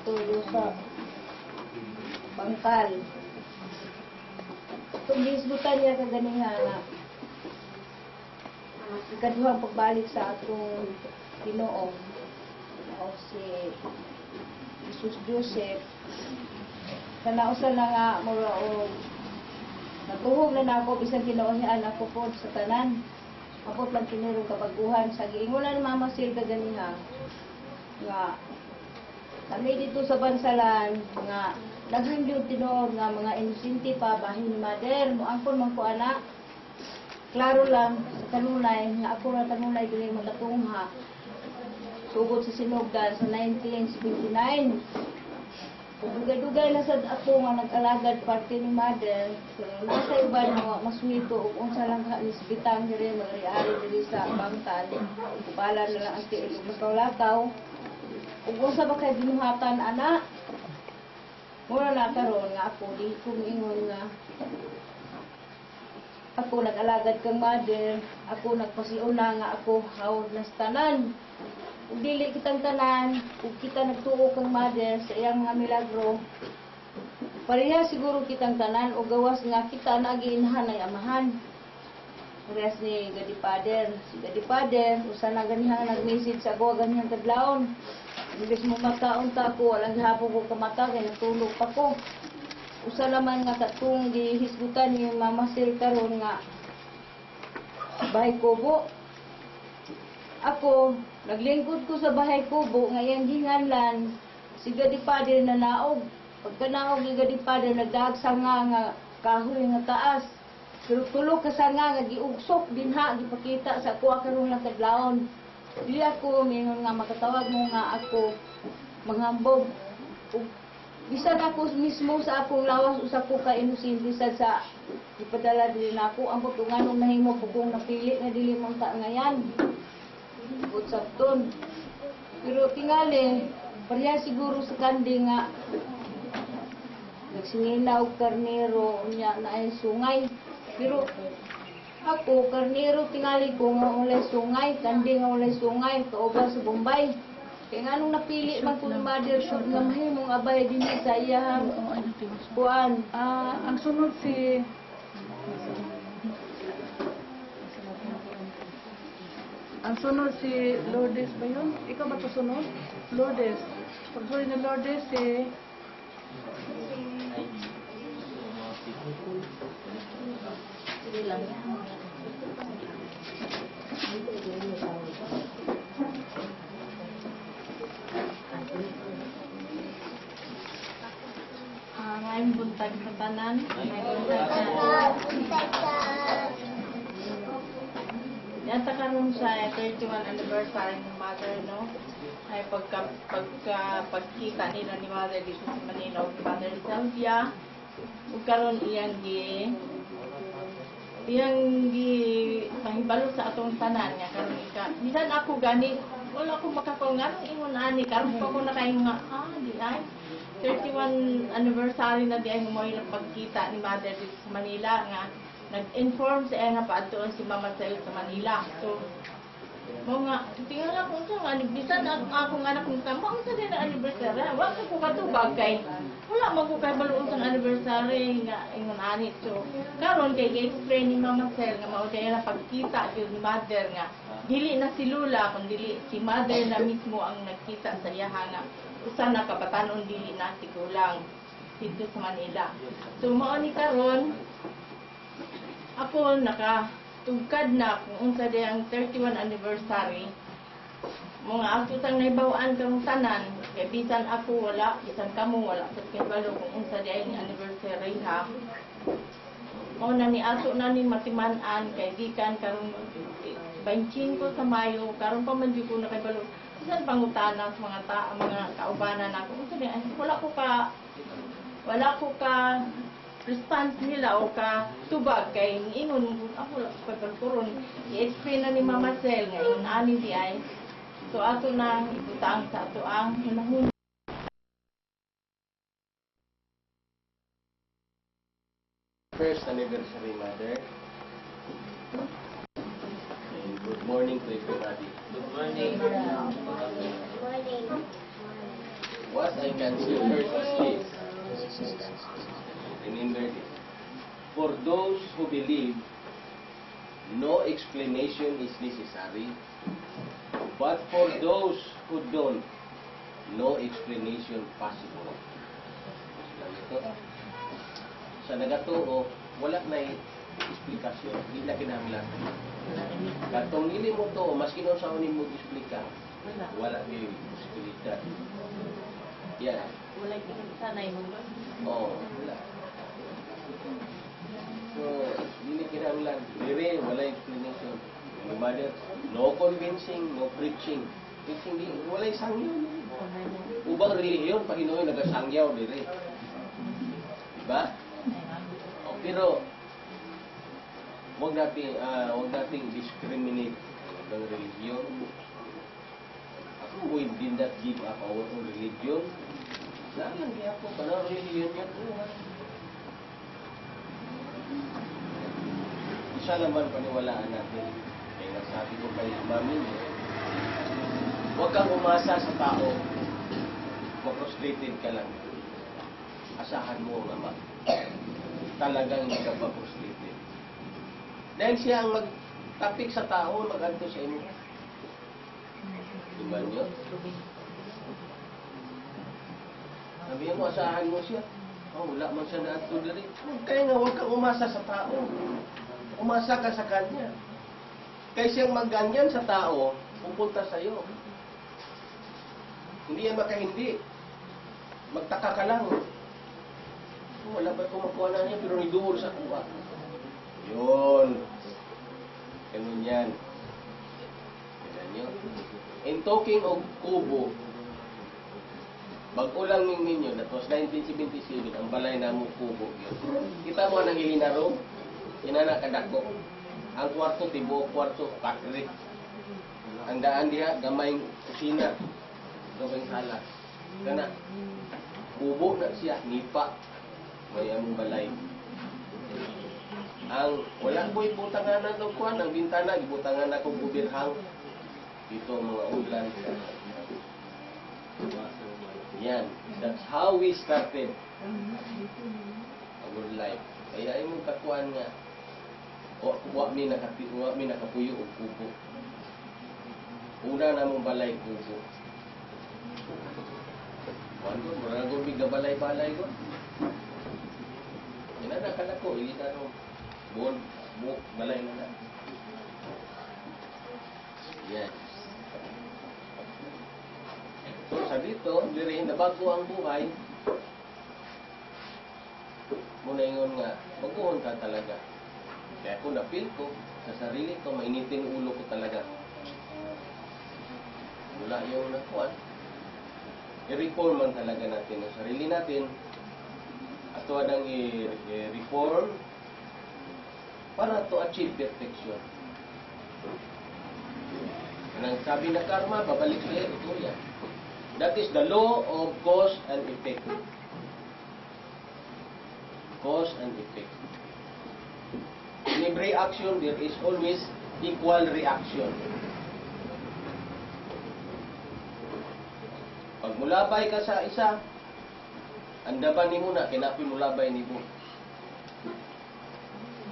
Tulo sa Bangkal. Itong gisbutan niya kaganiha nga ikaduhang pagbalik sa atong Ginoo o si Jesus Joseph kanausan na nga mura o natuhog na ako bisang kinauhian ako po sa tanan ako lang tinurong kabaguhan sa giingulan ni Mama Silva ganiha nga kami dito sa Bansalan nga naghindiw tinuod nga mga inosente pa bahin ni Mother mo angkon man ko anak klaro lang sa kanunay nga ako ra kanunay dili magatungha sugod sa sinugdan sa 1979 dugay-dugay na sad ako nga nag-alagad parte ni Mother so nasa iban nga maswito ug unsa lang ka isbitang dire magari-ari diri sa Bangkal bala na lang ang tiil ug masulakaw ug unsa ba kay binuhatan ana mura na karon nga ako di ko moingon nga ako nag-alagad kang Mother, ako nagpasiuna nga ako hawod na sa tanan. Kung dili kitang tanan, kung kita nagtuo kang Mother sa iyang mga milagro, pareha siguro kitang tanan o gawas nga kita nagiinhan ay amahan. Parehas ni Gadipader. Si Gadipader, usa na ganihan nag-message sa ako, ganihan kadlawon. Imbes mo mataon ta ako, walang gihapon ko kamata, kaya natulog pa ko. Usa naman nga katong gihisgutan ni Mama Sil karon nga bahay kubo. Ako naglingkod ko sa bahay kubo nga iyang ginganlan si Gadipader na naog. Pagka naog ni Gadipader nagdaag sanga nga kahoy nga taas. Pero tulo ka sanga nga giugsok dinha gipakita sa ako karon lang kadlawon. Dili ako mingon nga makatawag mo nga ako manghambog. Bisan ako mismo sa akong lawas usa ko ka inosente sa ipadala dili na ako ang putunganong nahimo ko kung napili nga dili man ta ngayan. Utsapton. Pero tingali pareha siguro sa kandi nga nagsingina og karnero unya na ay sungay. Pero ako karnero tingali ko nga ulay sungay, kandi nga ulay sungay kauban sa Bombay. Kaya nga nung napili man ko ni Mother should nga mahimong abay din sa iyang kuan. Ang sunod si Lourdes ba yun? Ikaw ba ito sunod? Lourdes. Pagsunod ni Lourdes si ngayon buntag sa tanan. Ngayon buntag sa yan ta karon sa 31 anniversary ng Mother, no? Ay pagkita nila ni Mother dito sa Manila o ni Mother Sylvia. Ug karon iyang gi pangibalo sa atong tanan nga karon bisan ako gani wala ako makakaw nga nung ingon ani karon pa ako nakaingon nga di ay 31 anniversary na di ay mo ilang pagkita ni Mother dito sa Manila nga nag-inform sa iya nga paadtoon si Mama Sel sa Manila. So mo nga tingnan na kung sa bisan akong anak kung tama unsa din ang anniversary wa ko katubag kay wala man ko kay baluon sa anniversary nga ingon ani. So karon kay explain ni Mama Sel nga mao kay na pagkita gyud ni Mother nga dili na si Lula kundi dili si Mother na mismo ang nagkita sa iya nga usa na kabatanon dili na tigulang. dito sa Manila. So mao ni karon ako nakatugkad na kung unsa di ang 31 anniversary. Mga ato tang naibawaan karong tanan, kay bisan ako wala, bisan kamo wala sa kibalo kung unsa di ang anniversary ha. Mao na ni ato na ni matiman-an kay gikan karong 25 sa Mayo, karon pa man gyud ko nakibalo. Bisan pangutana sa mga kaubanan ako, unsa di ay wala ko ka response nila o ka tubag kay ingon ako wala ko pagkuron. I-explain na ni Mama Sel nga ingon ani di ay. So ato nang ibutang sa ato ang hinahon. First anniversary, Mother. And good morning to everybody. Good morning. What I can say first is this. Remember this. For those who believe, no explanation is necessary. But for those who don't, no explanation possible. Ito. Sa nagatuo, wala na explikasyon. Hindi na kinahanglan. Katong nili mo to, maski nung sa unin mo explika, wala na posibilidad. Yan. Wala sanay mo. Oo, wala. So, hindi na kinahanglan. Dire, wala explanation. Mother, no convincing, no preaching. Preaching, wala sangyaw. Ubang relihiyon, Panginoon, nagasangyaw dire. Diba? Pero, wag nating discriminate ng religion. Ako, we did not give up our own religion. Saan lang kaya ako, panang religion niya po. Isa naman paniwalaan natin. Kaya nasabi ko kay mami niyo, huwag kang umasa sa tao. Frustrated ka lang. Asahan mo ang ama. Talagang hindi ka pa frustrated. Dahil siya ang magtapik sa tao, mag-anto sa inyo. Diba niyo? Sabihin mo, asahan mo siya. Oh, wala man siya na-anto dali. Kaya nga, huwag kang umasa sa tao. Umasa ka sa kanya. Kaya siyang magganyan sa tao, pupunta sa iyo. Hindi yan makahindi. Magtaka ka lang. Wala ba kumakuha na niya, pero niduhol sa kuha. Yun. Ganun yan. Ganun nyo. In talking of kubo, bago lang ninyo, that was 1977, ang balay na mo kubo. Yun. Kita mo ang Hilinaro, inana kadako. Ang kwarto, tibuok kwarto, kakrik. Ang daan diha, gamayng kusina, gamayng sala. Kana, kubo na siya, nipa. May among balay. Ang wala ko ibutangan na ng kuwan, ang bintana, ibutangan na kong gubirhang. Dito ang mga ulan. Yan. That's how we started our life. Kaya yung kakuan nga, wa mi nakapuyo og kubo. Una namong balay kubo. Wando mura go biga balay-balay ko. Ina na kada ko ili na ro. Buon balay na. Yes. So sa dito, dire nabago ang buhay. Muna ingon nga, baguhon ka talaga. Kaya kung na-feel ko, sa sarili ko, mainitin ulo ko talaga. Wala yung nakuan. I-reform man talaga natin ang sarili natin. At tuwadang i-reform para to achieve perfection. Ang sabi na karma, babalik sa'yo, ito yan. That is the law of cause and effect. Cause and effect. In every action, there is always equal reaction. Pag mulabay ka sa isa, andaban ni mo na, kinapin mulabay ni mo.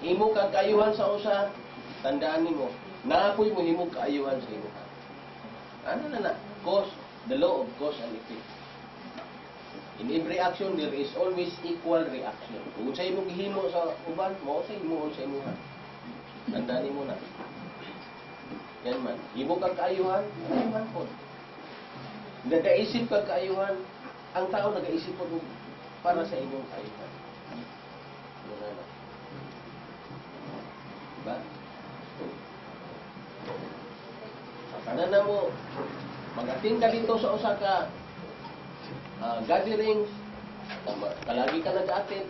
Imo kang kaayuhan sa usa, tandaan ni mo, naapoy mo himo kaayuhan sa imo. Ano na? Cause, the law of cause and effect. In every action, there is always equal reaction. Kung sa imong gihimo sa uban, mao sa imo sa imuha. Tandaan mo na. Yan man. Himo kag kaayuhan, ayuhan po. Nagaisip kag kaayuhan, ang tao nagaisip po para sa inyong kaayuhan. Yan na. Diba? Kanan na mo, mag-attend ka dito sa usa ka gatherings, kalagi ka nag-attend,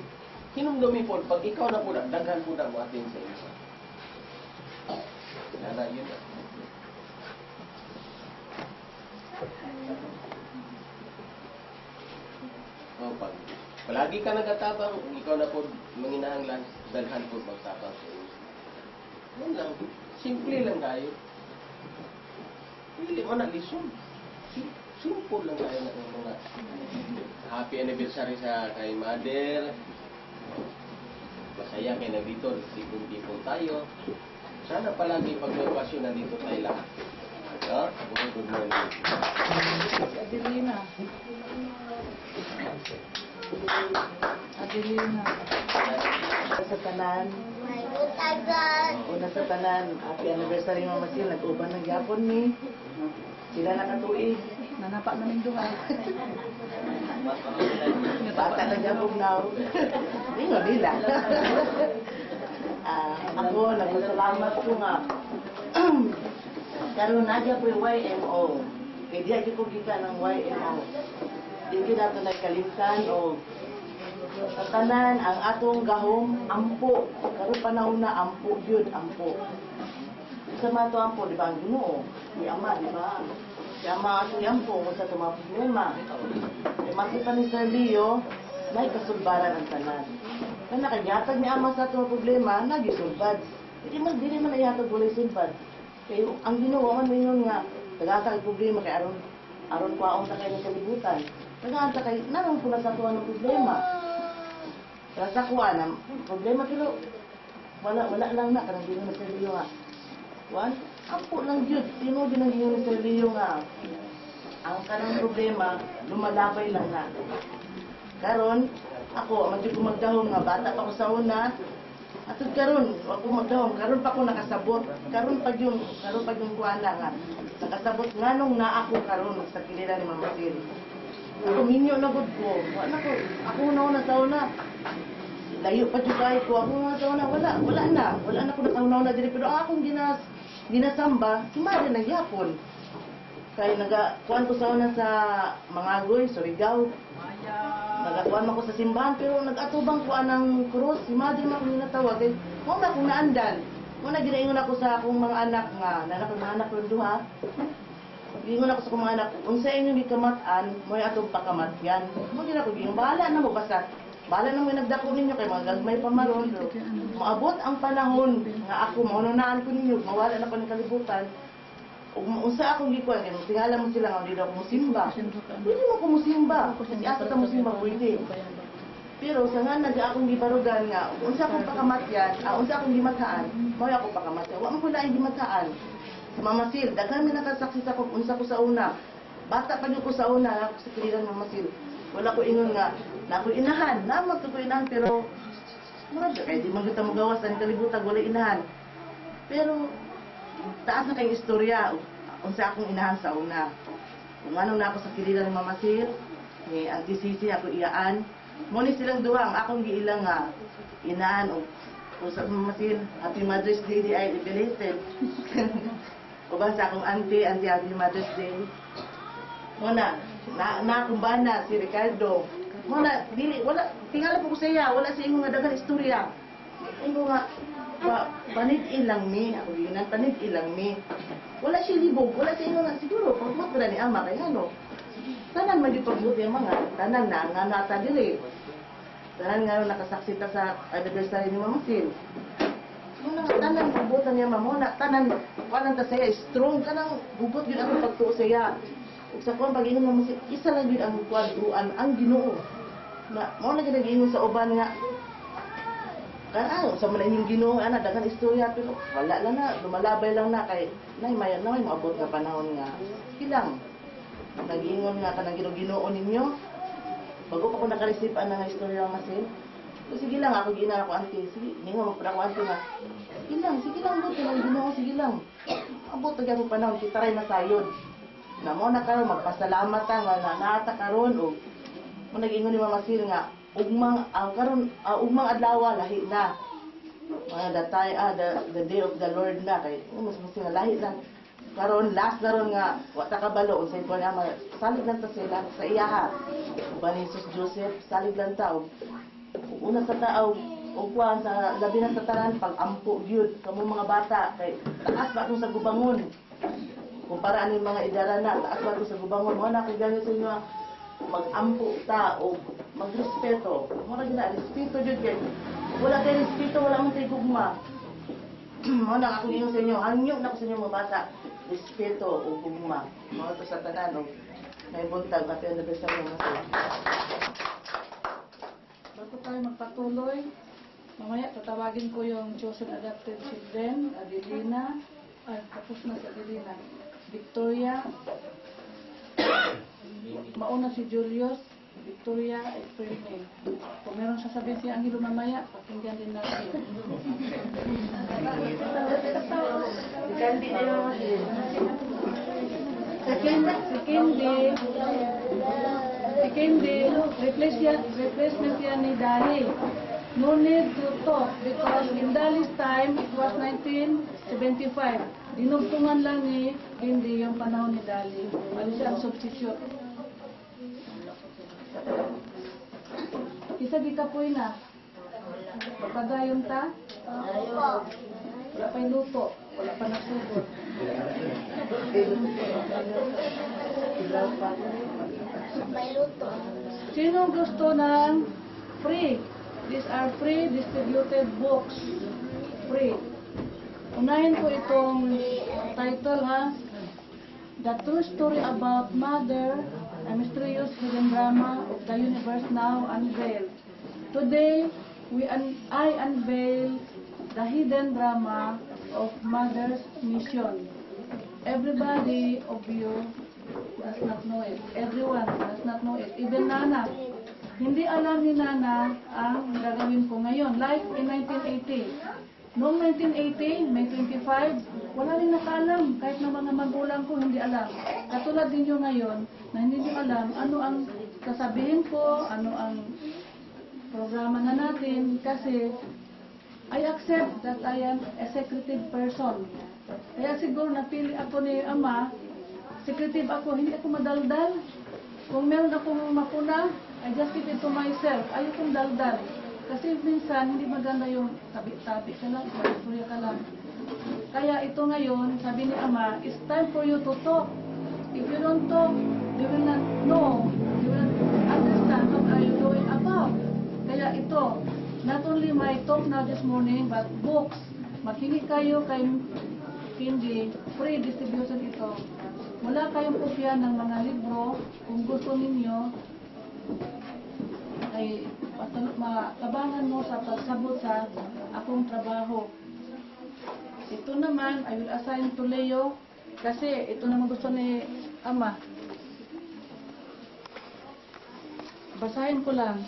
hinumdumi po, pag ikaw na po na, daghan po na mo attend sa isa. Nana, yun na. O, pag palagi ka nag-atabang, ikaw na po manginahanglan, daghan po magtabang sa iyo. Yan lang, simple lang tayo. Hindi mo na lisod. Simple lang tayo na mga happy anniversary sa kay mother. Masaya kayo na dito, tipon-tipon tayo. Sana palagi pag may okasyon na dito tayo lahat. No? Good morning. Adelina. Adelina. Sa tanan, una sa tanan, happy anniversary Mama Sil, nag-uban ng Japon ni. Sila nakatuig. Nanapak namin duha. Bata na Japon now. Hindi nga nila. Ako, nagpasalamat ko nga. Karoon na dyan po yung YMO. Kaya diyan ko kita ng YMO. Hindi nato nagkalimtan o sa tanan ang atong gahom ampo. Karoon panahon na ampo yun, ampo. Sa mga to ampo, di ba ang Ginoo? Si Ama, di ba? Si Ama at si ampo kung sa tumapulma. E makita ni Sir Leo, may kasulbaran ang tanan. Kaya nakanyatag ni Ama sa itong problema, nagisulbad. Hindi man nayatag wala sulbad. Kaya ang Ginoo man yun nga, tagatag problema kay aron kwaong ta kayo ng kalibutan. Tagatag kay, naroon po na sa tuwa ng problema. Kaya sa kuha na, problema pero wala lang na, kanang Ginoo na Sir Leo nga. One, ampo lang yun. Sino din ang Ginoo na Sir Leo nga? Ang kanang problema, lumalabay lang na. Karon, ako, medyo ko magdahon nga, bata pa ko sa una. At karon, ako magdahon, karon pa ko nakasabot. Karon pa yung kuana nga. Nakasabot nga nung na ako karon sa kilala ni Mama Sil. Ako minyo na gud ko. Wala ko, ako una sa una. Layo pa jud kay ko, ako una sa una, wala na ko nakauna na diri pero akong ginasamba, kimari na gyapon. Kay kuan ko sa una sa Mangagoy, Surigao. Nagakuan man ko sa simbahan pero nag-atubang ko anang cross, si Mother man ko ginatawag. Kay mo na kung naandan. Mo na ginaingon ako sa akong mga anak nga, nanak mga anak ko duha. Gingon ako sa akong mga anak, unsa inyo gikamat-an, mo'y atong pakamatyan. Mo gina ko gingon, bahala na mo basta. Bahala na mo nagdako ninyo kay mga gagmay pa maron. Maabot ang panahon nga ako maununaan ko ninyo, mawala na ko ng kalibutan. Unsa akong gikuan kay tingala mo sila nga dito ako musimba. Pwede mo ko musimba. Kasi asa ta musimba pwede. Pero sa nga nag akong gibarugan nga unsa akong pakamatyan, unsa akong gimataan, mao ako pakamatyan. Wa man ko lain gimataan. Sa Mama Sil, daghan mi nakasaksi sa kung unsa ko sa una. Bata pa gyud ko sa una ako sa kiliran Mama Sil. Wala ko ingon nga na ako inahan, naman ko inahan pero murag kay di man kita magawas ang kalibutan wala inahan. Pero taas na kayong istorya, unsa akong inahan sa una. Kung ano na ako sa kilila ng Mama Sil, ni Auntie Sisi ako iyaan. Muna silang duha, ang akong giilang nga, inahan o sa Mama Sil, Happy Mother's Day di ay belated. Uban sa akong auntie, Happy Mother's Day. Muna, na akong bana, si Ricardo. Muna, dili, wala, tingala po ko sa iya, wala sa inyo nga dagang istorya. Ingo nga, panid ilang mi, ako yun ang panid ilang mi. Wala siya libog, wala siya inyo nga, siguro, pagmot ko na ni Ama, kaya ano, tanan magipagbuti ang mga, tanan na, nga nata dili. Tanan nga nakasaksita sa anniversary ni Mama Sil. Muna, tanan pagbutan niya, Mama, tanan, kanang ta saya, strong, kanang bubot yun ang pagtuo saya. Ug sa kuwan, pag-inom Mama Sil, isa lang yun ang kwadruan, ang Ginoo. Na, mo na ginag-inom sa uban nga, sa mga inyong Ginoo, dagan istorya, pero wala lang na, lumalabay lang na, kay may maabot nga panahon nga, ilang, nag-iingon nga ka ng Ginoo ninyo, bago pa ko nakareceive ang nga istorya ng masin, sige lang, ako gina ako auntie, sige, hindi nga magpala ako auntie nga, sige lang, buti lang, Ginoo, sige lang. Abot na gano'ng panahon, kita rin masayod. Na mo na karon magpasalamat ta nga nanata karon o mo nag-ingon ni Mama Sil nga ugmang karon ugmang adlaw lahi na. Mga the day of the Lord na kay mas nga lahi lang. Karon last na ron nga wa ta kabalo unsay ko na salig lang ta sila sa iyaha. Uban ni Jesus Joseph salig lang ta og una sa tao og kuan sa labi na sa tanan pag-ampo gyud kamo mga bata kay taas ba sa gubangon. Kumpara ani mga idara na taas ba sa gubangon mo na kay ganito sa inyo mag-ampo ta o magrespeto. Mo ra gina respeto jud kay wala kay respeto wala mo kay gugma. Mo na ako ingon sa inyo hanyo na ko sa inyo mga bata respeto o gugma. Mo to sa tanan og naibuntag ato ang anniversary mo sa. Bago tayo magpatuloy, mamaya tatawagin ko yung chosen adopted children, Adelina, tapos na si Adelina, Victoria, mauna si Julius, Victoria, April, May. Kung meron sasabihin si Angelo mamaya, pakinggan din natin. Kandi na yung Secondly, replacement yan ni Dali. No need to talk because in Dali's time, it was 1975. Dinugtungan lang ni hindi yung panahon ni Dali. Mali siya ang substitute. Isa di ka po na. Pagpadayon ta? Wala pa yung luto. Wala pa nagsugod. Sino gusto ng free? These are free distributed books. Free. Unahin ko itong title ha. The True Story About Mother, a Mysterious Hidden Drama of the Universe Now Unveiled. Today, I unveil the hidden drama of Mother's mission. Everybody of you does not know it. Everyone does not know it. Even Nana. Hindi alam ni Nana ang gagawin ko ngayon. Like in 1980. Noong 1980, May 25, wala rin nakaalam. Kahit na mga magulang ko, hindi alam. Katulad ninyo ngayon, na hindi nyo alam ano ang sasabihin ko, ano ang programa na natin. Kasi, I accept that I am a secretive person. Kaya siguro napili ako ni Ama, secretive ako, hindi ako madaldal. Kung meron akong mapuna, I just keep it to myself. Ayokong daldal. Kasi minsan, hindi maganda yung tabi-tabi ka lang, istorya ka lang. Kaya ito ngayon, sabi ni Ama, it's time for you to talk. If you don't talk, you will not know, you will not understand what are you doing about. Kaya ito, not only my talk now this morning, but books. Maghingi kayo kay Hindi, free distribution ito. Wala kayong kopya ng mga libro. Kung gusto ninyo, ay makabangan mo sa pagsabot sa akong trabaho. Ito naman, I will assign to Leo kasi ito naman gusto ni Ama. Basahin ko lang.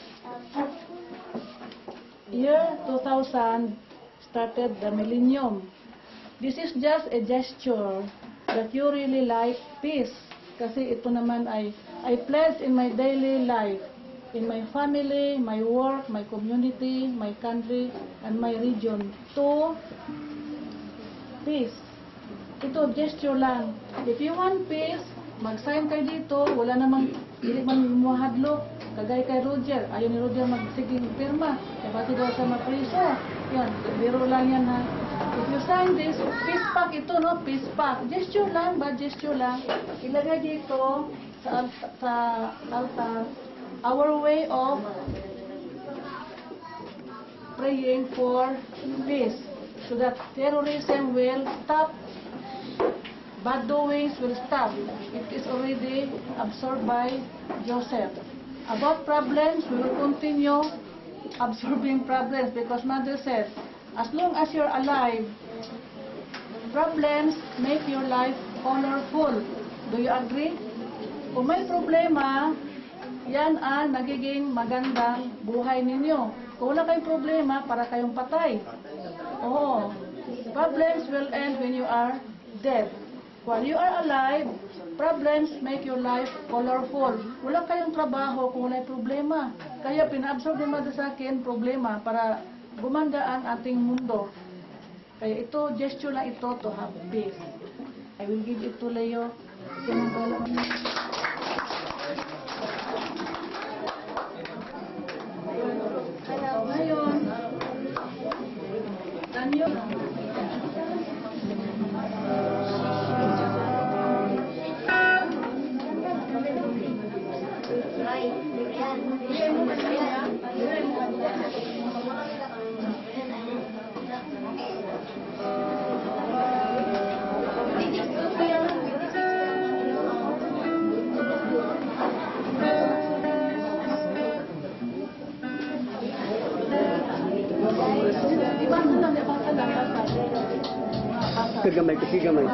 Year 2000 started the millennium. This is just a gesture that you really like peace. Kasi ito naman ay I pledge in my daily life, in my family, my work, my community, my country, and my region to peace. Ito gesture lang. If you want peace, mag-sign kayo dito. Wala namang, hindi man muhadlo. Kagay kay Roger. Ayaw ni Roger magsiging pirma. Kaya bato daw sa mapriso. Yan, biro lang yan ha. If you sign this, peace pack ito, no? Peace pack. Gesture lang ba? Gesture lang. Ilagay dito sa altar. Our way of praying for peace. So that terrorism will stop. Bad doings will stop. It is already absorbed by Joseph. About problems, we will continue absorbing problems because Mother said, as long as you're alive, problems make your life colorful. Do you agree? Kung may problema, yan ang nagiging magandang buhay ninyo. Kung wala kayong problema, para kayong patay. Oo. Problems will end when you are dead. While you are alive, problems make your life colorful. Wala kayong trabaho kung wala problema. Kaya pina-absorb ni Mother sa akin problema para gumanda ang ating mundo. Kaya ito, gesture lang ito to have peace. I will give it to Leo. Ngayon, Tanyo. Kagamay, kagamay.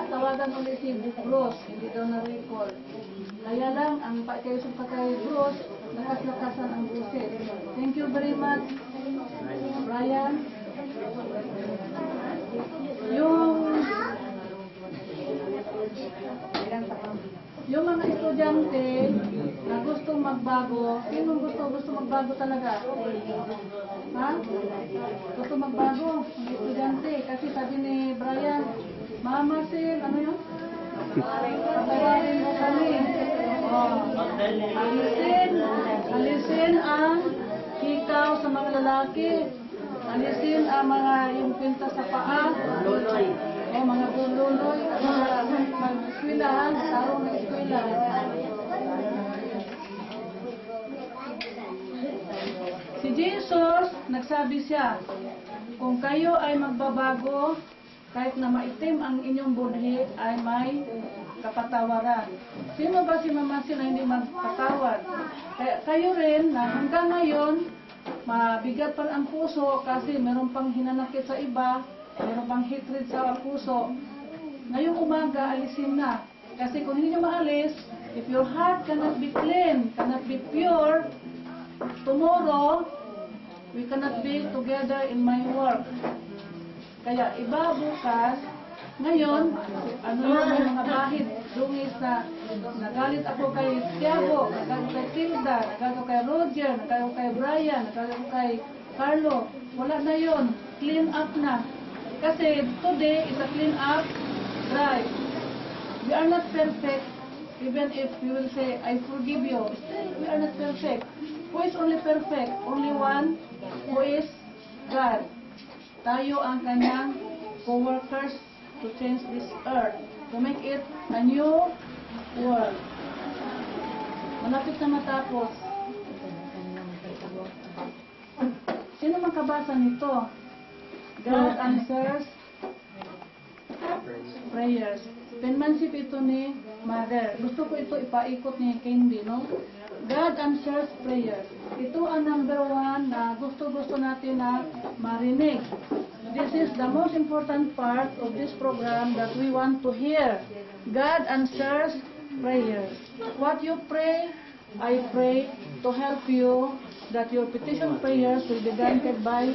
tawagan ulit si Bruce, hindi daw na-recall. Kaya lang, ang pakiusap pa kay Bruce, lakas-lakasan ang buset. Thank you very much, Brian. Yung mga estudyante na gustong magbago, sinong gusto magbago talaga? Ha? Gusto magbago, mga estudyante. Kasi sabi ni Brian, Mama Sil, ano yun? Patawarin mo kami. Alisin ang hikaw sa mga lalaki. Alisin ang mga yung pinta sa paa. Loloy. Mga bululoy. Mag-eskwelahan, tarong na eskwela. Si Jesus, nagsabi siya, kung kayo ay magbabago, kahit na maitim ang inyong budhi, ay may kapatawaran. Sino ba si Mama Sil na hindi magpatawad? Kayo rin na hanggang ngayon, mabigat pa ang puso kasi meron pang hinanakit sa iba, meron pang hatred sa puso. Ngayong umaga, alisin na. Kasi kung hindi nyo maalis, if your heart cannot be clean, cannot be pure, tomorrow, we cannot be together in my work. Kaya iba bukas, ngayon, ano yung mga bahid, dungis na nagalit ako kay Tiago, nagalit kay Tilda, nagalit kay Roger, nagalit kay Brian, nagalit kay Carlo. Wala na yon, clean up na. Kasi today is a clean up drive. We are not perfect, even if you will say, I forgive you. Still, we are not perfect. Who is only perfect? Only one, who is God. Tayo ang kanyang co-workers to change this earth, to make it a new world. Malapit na matapos. Sino makabasa nito? God answers prayers. Penmanship ito ni Mother. Gusto ko ito ipaikot ni Candy, no? God answers prayers. Ito ang number 1 na gusto-gusto natin na marinig. This is the most important part of this program that we want to hear. God answers prayers. What you pray, I pray to help you that your petition prayers will be granted by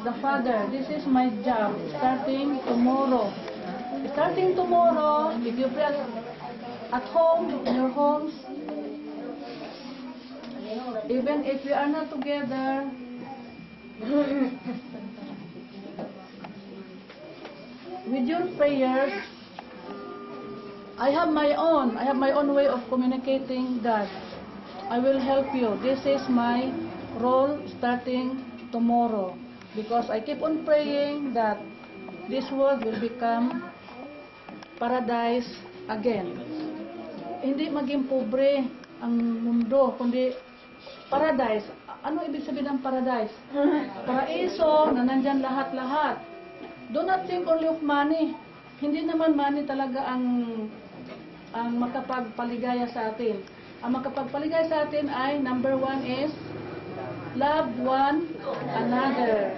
the Father. This is my job starting tomorrow. Starting tomorrow, if you pray at home, in your homes, even if we are not together, with your prayers, I have my own way of communicating God. I will help you. This is my role starting tomorrow. Because I keep on praying that this world will become paradise again. Hindi maging pobre ang mundo, kundi paradise. Ano ibig sabihin ng paradise? Paraiso na nandyan lahat-lahat. Do not think only of money. Hindi naman money talaga ang makapagpaligaya sa atin. Ang makapagpaligaya sa atin ay number 1 is love one another.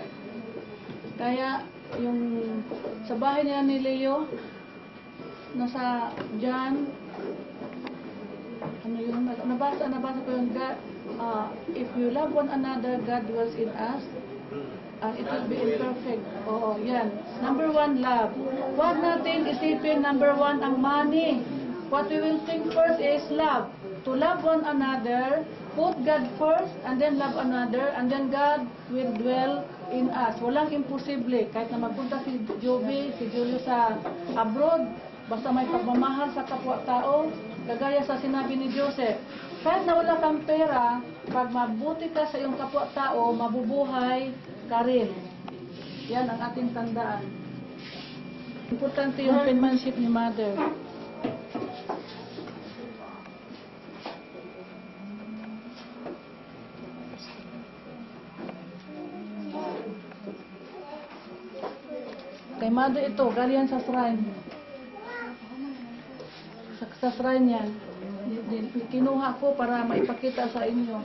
Kaya yung sa bahay niya ni Leo, nasa John, ano yun, nabasa ko yung God, if you love one another, God dwells in us, and it will be imperfect. Oo, yan. Number 1, love. Huwag natin isipin number 1 ang money. What we will think first is love. To love one another, put God first, and then love another, and then God will dwell in us. Walang imposible. Kahit na magpunta si Joby, si Julio sa abroad, basta may pagmamahal sa kapwa-tao, kagaya sa sinabi ni Joseph, kahit na wala kang pera, pag mabuti ka sa iyong kapwa-tao, mabubuhay ka rin. Yan ang ating tandaan. Importante yung penmanship ni Mother. Kay Mother ito, galing sa shrine. Sa shrine yan. Kinuha ko para maipakita sa inyo.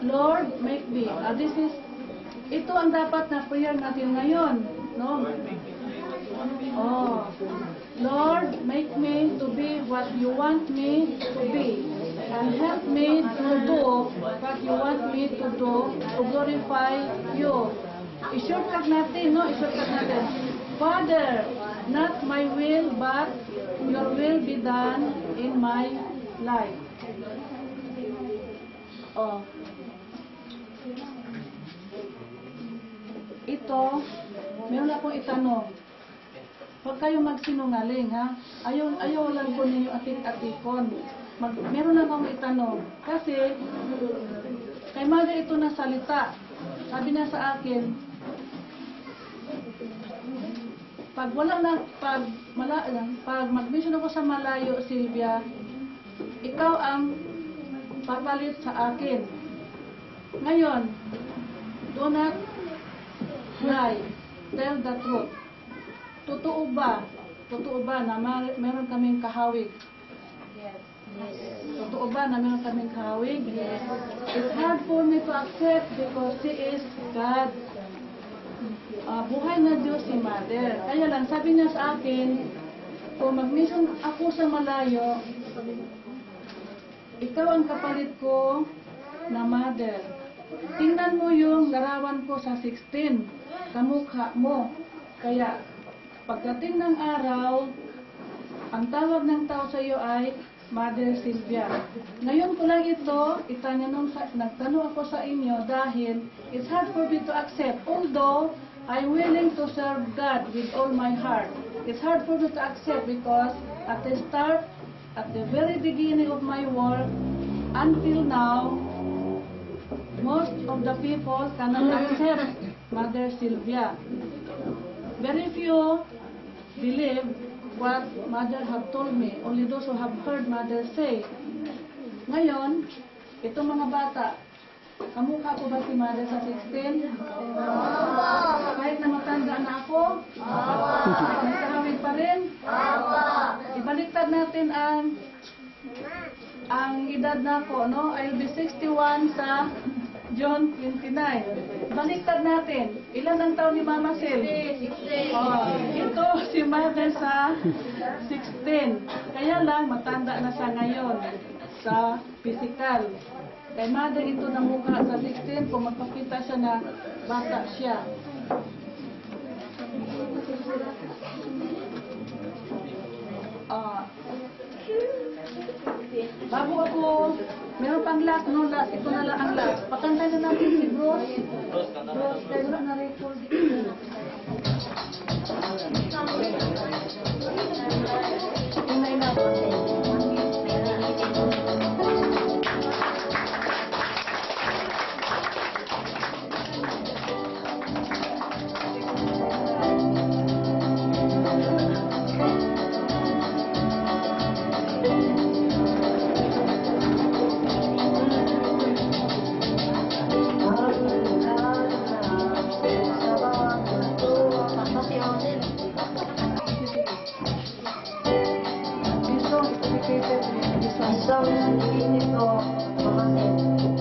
Lord, make me. Ito ang dapat na prayer natin ngayon. No? Oh, Lord, make me to be what you want me to be. And help me to do what you want me to do to glorify you. I-shortcut natin, no? I-shortcut natin. Father, not my will, but your will be done in my life. Oh. Ito, meron akong itanong. Huwag kayong magsinungaling, ha? Ayaw lang po ninyo atik-atikon. Meron lang akong itanong. Kasi, kay Mother ito na salita. Sabi niya sa akin, pag mag-mission ako sa malayo, Sylvia, ikaw ang papalit sa akin. Ngayon, do not lie. Tell the truth. Totoo ba? Totoo ba na meron kaming kahawig? Yes. Totoo ba na meron kaming kahawig? Yes. It's hard for me to accept because she is God. Buhay na Diyos si Mother. Kaya lang, sabi niya sa akin, kung mag-mission ako sa malayo, ikaw ang kapalit ko na Mother. Tingnan mo yung larawan ko sa 16, kamukha mo. Kaya, pagdating ng araw, ang tawag ng tao sa iyo ay Mother Sylvia. Ngayon ko lang ito, nagtanong ako sa inyo dahil it's hard for me to accept. Although, I'm willing to serve God with all my heart. It's hard for me to accept because at the start, at the very beginning of my work, until now, most of the people cannot accept Mother Sylvia. Very few believe what Mother have told me. Only those who have heard Mother say. Ngayon, itong mga bata, kamukha ko ba si Mother sa 16? Kahit na matanda na ako? May kahawig pa rin? Ibaliktad natin ang edad na ako, no? I'll be 61 sa June 29. Baliktad natin. Ilan ang taon ni Mama Sil? 16. Ito si Mother sa 16. Kaya lang, matanda na siya ngayon sa physical. Kay Mother ito na mukha sa 16, kung magpakita siya na bata siya. Bago ako, meron pang last, no? Last, ito na lang ang last. Pakantay na natin si Bruce. Bruce, kaya wala na record. Tingnan na po. Isang ito, pamasin.